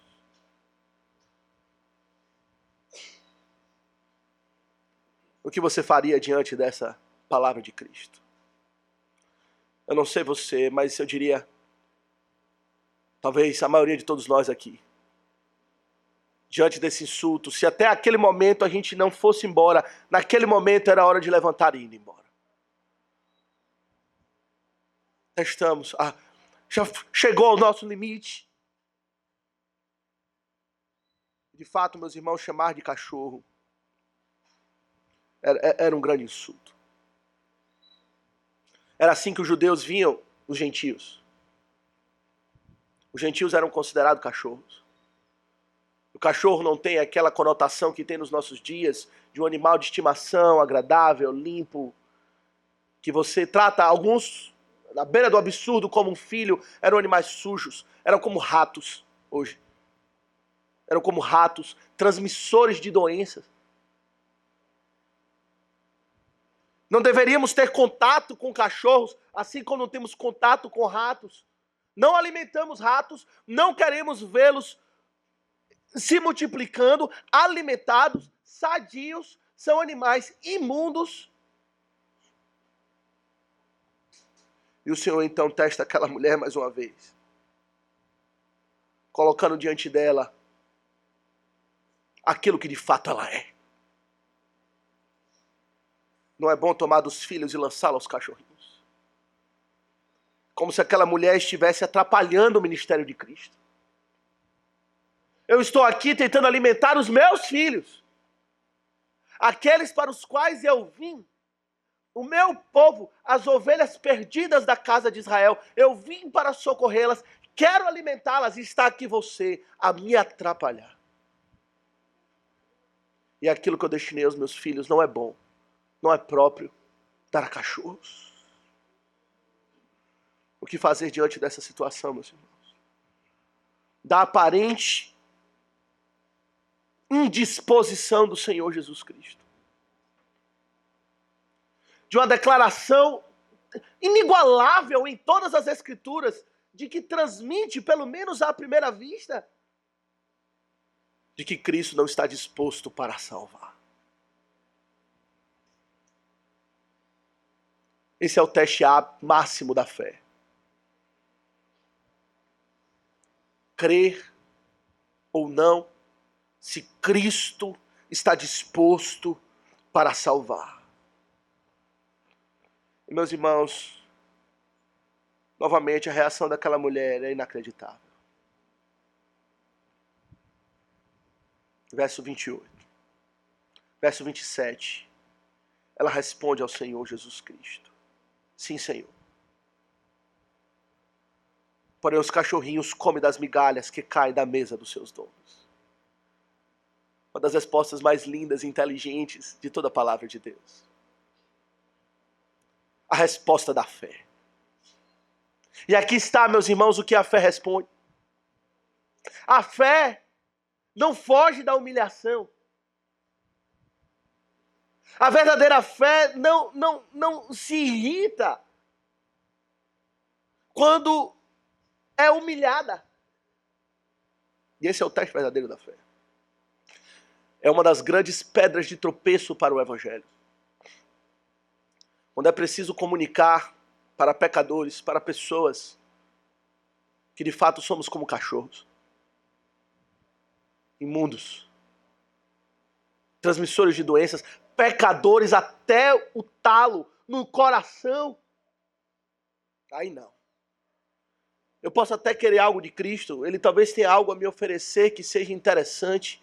O que você faria diante dessa palavra de Cristo? Eu não sei você, mas eu diria, Talvez a maioria de todos nós aqui, diante desse insulto, se até aquele momento a gente não fosse embora, naquele momento era hora de levantar e ir embora. Estamos, já chegou ao nosso limite. De fato, meus irmãos, chamar de cachorro era um grande insulto. Era assim que os judeus viam os gentios. Os gentios eram considerados cachorros. O cachorro não tem aquela conotação que tem nos nossos dias de um animal de estimação, agradável, limpo, que você trata alguns na beira do absurdo como um filho. Eram animais sujos, eram como ratos hoje. Eram como ratos, transmissores de doenças. Não deveríamos ter contato com cachorros, assim como não temos contato com ratos. Não alimentamos ratos, não queremos vê-los se multiplicando, alimentados, sadios, são animais imundos. E o Senhor então testa aquela mulher mais uma vez, colocando diante dela aquilo que de fato ela é. Não é bom tomar dos filhos e lançá-los aos cachorrinhos. Como se aquela mulher estivesse atrapalhando o ministério de Cristo. Eu estou aqui tentando alimentar os meus filhos, aqueles para os quais eu vim, o meu povo, as ovelhas perdidas da casa de Israel. Eu vim para socorrê-las, quero alimentá-las, e está aqui você a me atrapalhar. E aquilo que eu destinei aos meus filhos não é bom, não é próprio dar a cachorros. O que fazer diante dessa situação, meus irmãos? Da aparente indisposição do Senhor Jesus Cristo. De uma declaração inigualável em todas as Escrituras, de que transmite, pelo menos à primeira vista, de que Cristo não está disposto para salvar. Esse é o teste máximo da fé. Crer ou não se Cristo está disposto para salvar. E, meus irmãos, novamente a reação daquela mulher é inacreditável. Verso 28. Verso 27. Ela responde ao Senhor Jesus Cristo: sim, Senhor. Porém os cachorrinhos comem das migalhas que caem da mesa dos seus donos. Uma das respostas mais lindas e inteligentes de toda a palavra de Deus. A resposta da fé. E aqui está, meus irmãos, o que a fé responde. A fé não foge da humilhação. A verdadeira fé não se irrita quando é humilhada. E esse é o teste verdadeiro da fé. É uma das grandes pedras de tropeço para o Evangelho. Quando é preciso comunicar para pecadores, para pessoas que de fato somos como cachorros, imundos, transmissores de doenças, pecadores até o talo no coração. Aí não. Eu posso até querer algo de Cristo, ele talvez tenha algo a me oferecer que seja interessante,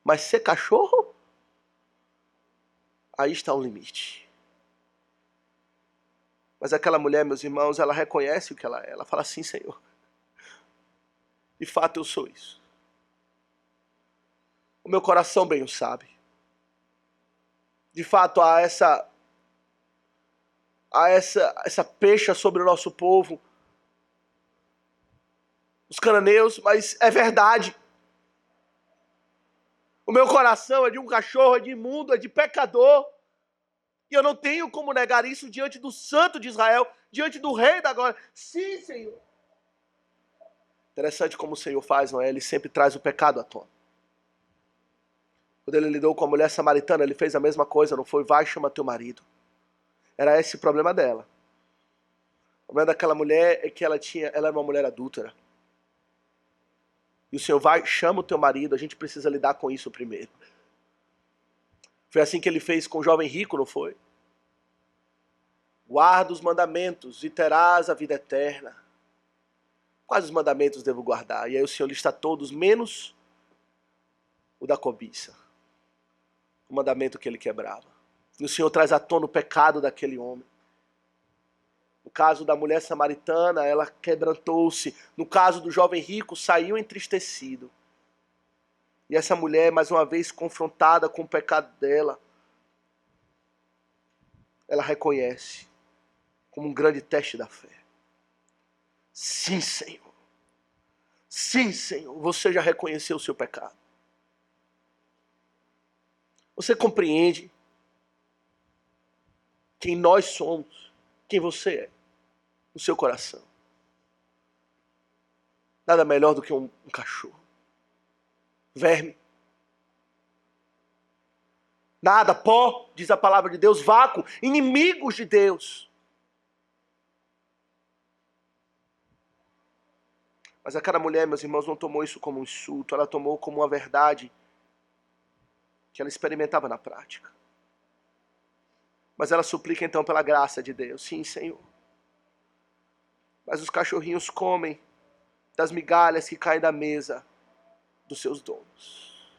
mas ser cachorro? Aí está o limite. Mas aquela mulher, meus irmãos, ela reconhece o que ela é. Ela fala assim: Senhor, de fato eu sou isso. O meu coração bem o sabe. De fato há essa pecha sobre o nosso povo, os cananeus, mas é verdade. O meu coração é de um cachorro, é de imundo, é de pecador. E eu não tenho como negar isso diante do Santo de Israel, diante do Rei da Glória. Sim, Senhor. Interessante como o Senhor faz, não é? Ele sempre traz o pecado à tona. Quando ele lidou com a mulher samaritana, ele fez a mesma coisa, não foi? Vai, chama teu marido. Era esse o problema dela. O problema daquela mulher é que ela era uma mulher adúltera. E o Senhor vai, chama o teu marido, a gente precisa lidar com isso primeiro. Foi assim que ele fez com o jovem rico, não foi? Guarda os mandamentos e terás a vida eterna. Quais os mandamentos devo guardar? E aí o Senhor lista todos, menos o da cobiça. O mandamento que ele quebrava. E o Senhor traz à tona o pecado daquele homem. No caso da mulher samaritana, ela quebrantou-se. No caso do jovem rico, saiu entristecido. E essa mulher, mais uma vez confrontada com o pecado dela, ela reconhece como um grande teste da fé. Sim, Senhor. Sim, Senhor. Você já reconheceu o seu pecado. Você compreende quem nós somos, quem você é, no seu coração. Nada melhor do que um cachorro. Verme. Nada, pó, diz a palavra de Deus, vácuo, inimigos de Deus. Mas aquela mulher, meus irmãos, não tomou isso como um insulto, ela tomou como uma verdade que ela experimentava na prática. Mas ela suplica então pela graça de Deus. Sim, Senhor. Mas os cachorrinhos comem das migalhas que caem da mesa dos seus donos.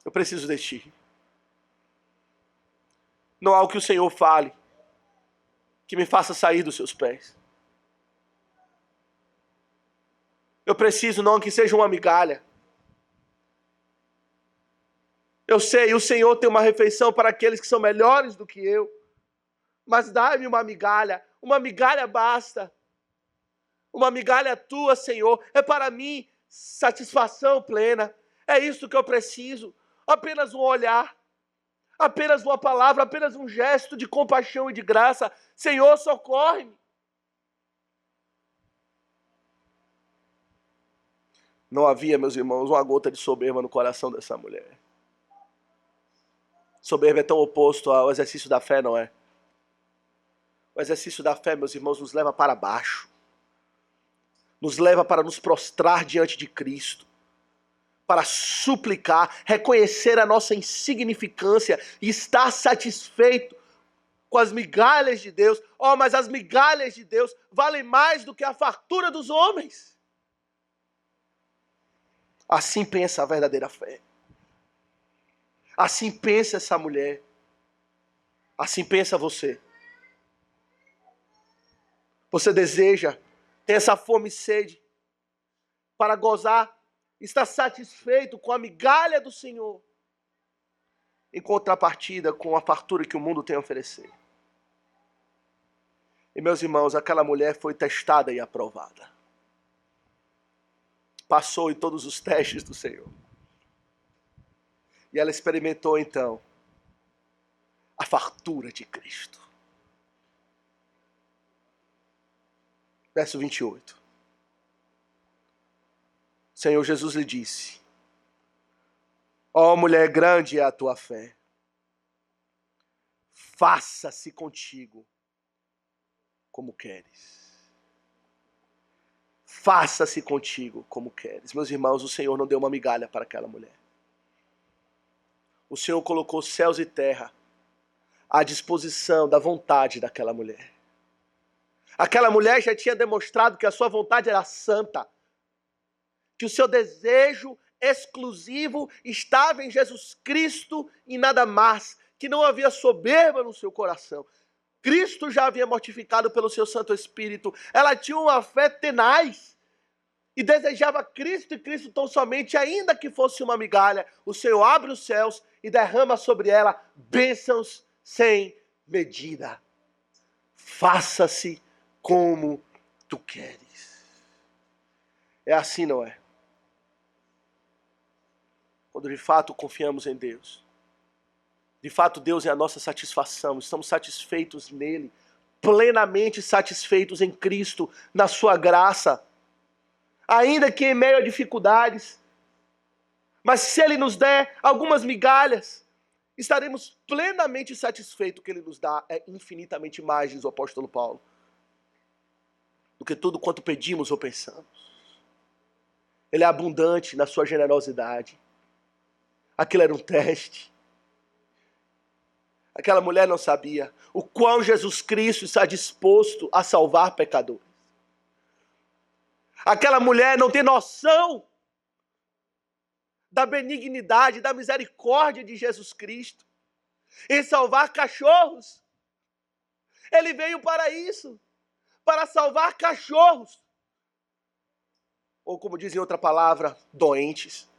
Eu preciso de ti. Não há o que o Senhor fale que me faça sair dos seus pés. Eu preciso não que seja uma migalha. Eu sei, o Senhor tem uma refeição para aqueles que são melhores do que eu. Mas dá-me uma migalha basta. Uma migalha tua, Senhor, é para mim satisfação plena. É isso que eu preciso. Apenas um olhar, apenas uma palavra, apenas um gesto de compaixão e de graça. Senhor, socorre-me. Não havia, meus irmãos, uma gota de soberba no coração dessa mulher. Soberba é tão oposto ao exercício da fé, não é? O exercício da fé, meus irmãos, nos leva para baixo. Nos leva para nos prostrar diante de Cristo. Para suplicar, reconhecer a nossa insignificância e estar satisfeito com as migalhas de Deus. Oh, mas as migalhas de Deus valem mais do que a fartura dos homens. Assim pensa a verdadeira fé. Assim pensa essa mulher. Assim pensa você. Você deseja, tem essa fome e sede para gozar, está satisfeito com a migalha do Senhor, em contrapartida com a fartura que o mundo tem a oferecer. E meus irmãos, aquela mulher foi testada e aprovada. Passou em todos os testes do Senhor. E ela experimentou então a fartura de Cristo. Verso 28. Senhor Jesus lhe disse: ó mulher, grande é a tua fé. Faça-se contigo como queres. Faça-se contigo como queres. Meus irmãos, o Senhor não deu uma migalha para aquela mulher. O Senhor colocou céus e terra à disposição da vontade daquela mulher. Aquela mulher já tinha demonstrado que a sua vontade era santa, que o seu desejo exclusivo estava em Jesus Cristo e nada mais, que não havia soberba no seu coração. Cristo já havia mortificado pelo seu Santo Espírito. Ela tinha uma fé tenaz e desejava Cristo e Cristo tão somente, ainda que fosse uma migalha. O Senhor abre os céus e derrama sobre ela bênçãos sem medida. Faça-se como tu queres. É assim, não é? Quando de fato confiamos em Deus. De fato, Deus é a nossa satisfação. Estamos satisfeitos nele. Plenamente satisfeitos em Cristo, na sua graça. Ainda que em meio a dificuldades. Mas se Ele nos der algumas migalhas, estaremos plenamente satisfeitos. O que ele nos dá é infinitamente mais, diz o apóstolo Paulo, do que tudo quanto pedimos ou pensamos. Ele é abundante na sua generosidade. Aquilo era um teste. Aquela mulher não sabia o quão Jesus Cristo está disposto a salvar pecadores. Aquela mulher não tem noção da benignidade, da misericórdia de Jesus Cristo em salvar cachorros. Ele veio para isso, para salvar cachorros. Ou como diz em outra palavra, doentes.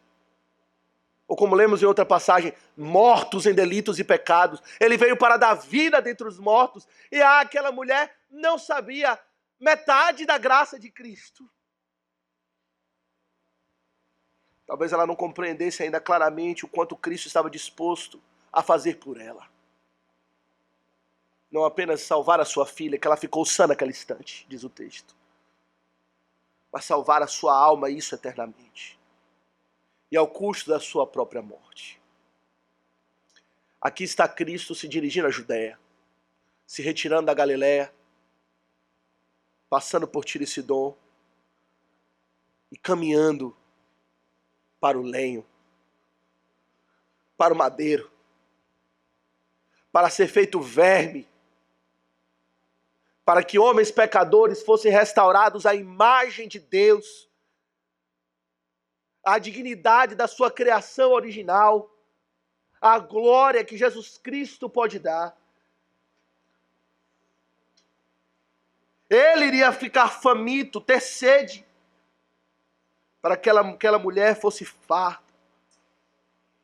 Ou como lemos em outra passagem, mortos em delitos e pecados. Ele veio para dar vida dentre os mortos. E aquela mulher não sabia metade da graça de Cristo. Talvez ela não compreendesse ainda claramente o quanto Cristo estava disposto a fazer por ela. Não apenas salvar a sua filha, que ela ficou sã naquele instante, diz o texto, mas salvar a sua alma, isso eternamente. E ao custo da sua própria morte. Aqui está Cristo se dirigindo à Judéia, se retirando da Galiléia, passando por Tiro e Sidom e caminhando para o lenho, para o madeiro, para ser feito verme, para que homens pecadores fossem restaurados à imagem de Deus, à dignidade da sua criação original, à glória que Jesus Cristo pode dar. Ele iria ficar faminto, ter sede, para que aquela mulher fosse farta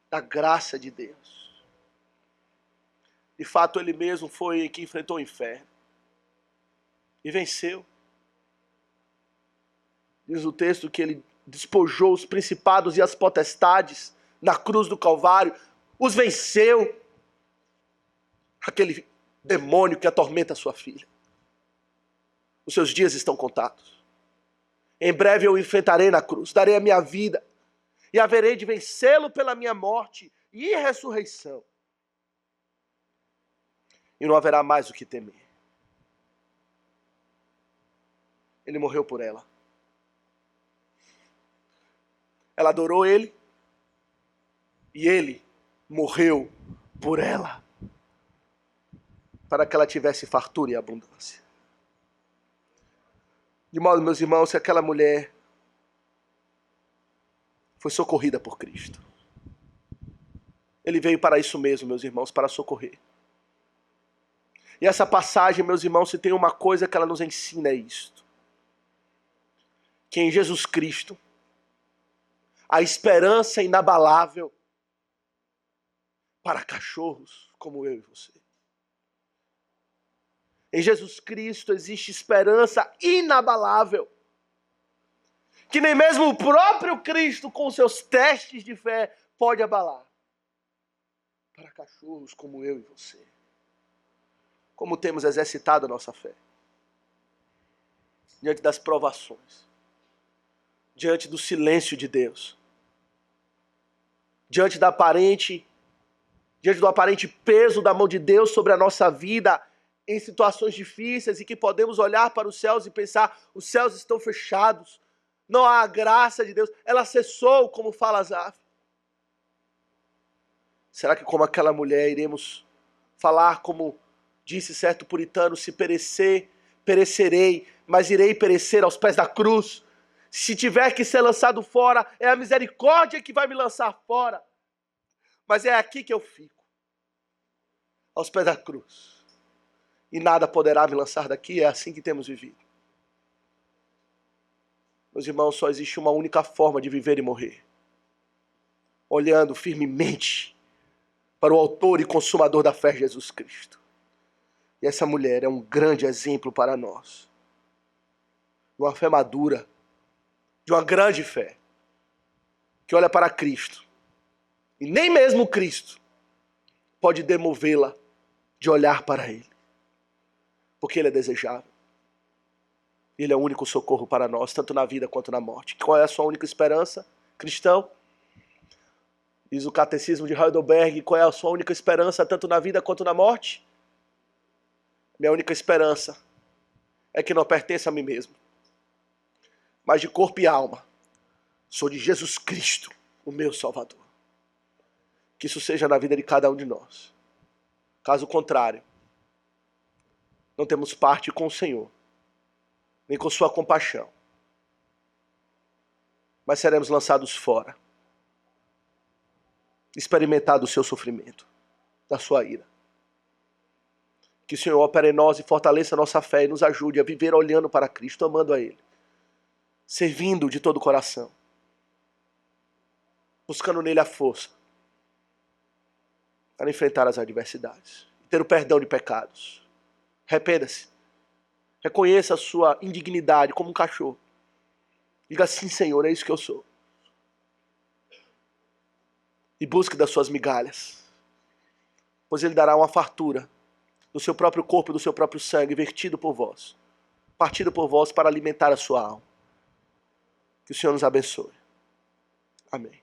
da graça de Deus. De fato, ele mesmo foi que enfrentou o inferno e venceu. Diz o texto que ele despojou os principados e as potestades na cruz do Calvário, os venceu. Aquele demônio que atormenta a sua filha. Os seus dias estão contados. Em breve eu o enfrentarei na cruz, darei a minha vida e haverei de vencê-lo pela minha morte e ressurreição. E não haverá mais o que temer. Ele morreu por ela. Ela adorou ele e ele morreu por ela, para que ela tivesse fartura e abundância. De modo, meus irmãos, que aquela mulher foi socorrida por Cristo. Ele veio para isso mesmo, meus irmãos, para socorrer. E essa passagem, meus irmãos, se tem uma coisa que ela nos ensina é isto. Que em Jesus Cristo, a esperança inabalável para cachorros como eu e você. Em Jesus Cristo existe esperança inabalável, que nem mesmo o próprio Cristo, com seus testes de fé, pode abalar. Para cachorros como eu e você. Como temos exercitado a nossa fé. Diante das provações. Diante do silêncio de Deus. Diante do aparente peso da mão de Deus sobre a nossa vida, em situações difíceis e que podemos olhar para os céus e pensar, os céus estão fechados, não há a graça de Deus, ela cessou, como fala Asaf. Será que como aquela mulher iremos falar como disse certo puritano, se perecer, perecerei, mas irei perecer aos pés da cruz. Se tiver que ser lançado fora, é a misericórdia que vai me lançar fora. Mas é aqui que eu fico, aos pés da cruz. E nada poderá me lançar daqui, é assim que temos vivido. Meus irmãos, só existe uma única forma de viver e morrer. Olhando firmemente para o autor e consumador da fé, Jesus Cristo. E essa mulher é um grande exemplo para nós. De uma fé madura, de uma grande fé, que olha para Cristo. E nem mesmo Cristo pode demovê-la de olhar para Ele. Porque Ele é desejável. Ele é o único socorro para nós, tanto na vida quanto na morte. Qual é a sua única esperança, cristão? Diz o Catecismo de Heidelberg, qual é a sua única esperança, tanto na vida quanto na morte? Minha única esperança é que não pertença a mim mesmo, mas de corpo e alma sou de Jesus Cristo, o meu Salvador. Que isso seja na vida de cada um de nós. Caso contrário, não temos parte com o Senhor, nem com sua compaixão, mas seremos lançados fora, experimentado o seu sofrimento, da sua ira. Que o Senhor opere em nós e fortaleça a nossa fé e nos ajude a viver olhando para Cristo, amando a Ele, servindo de todo o coração, buscando nele a força para enfrentar as adversidades, ter o perdão de pecados. Arrependa-se, reconheça a sua indignidade como um cachorro. Diga sim, Senhor, é isso que eu sou. E busque das suas migalhas, pois Ele dará uma fartura do seu próprio corpo e do seu próprio sangue, vertido por vós, partido por vós para alimentar a sua alma. Que o Senhor nos abençoe. Amém.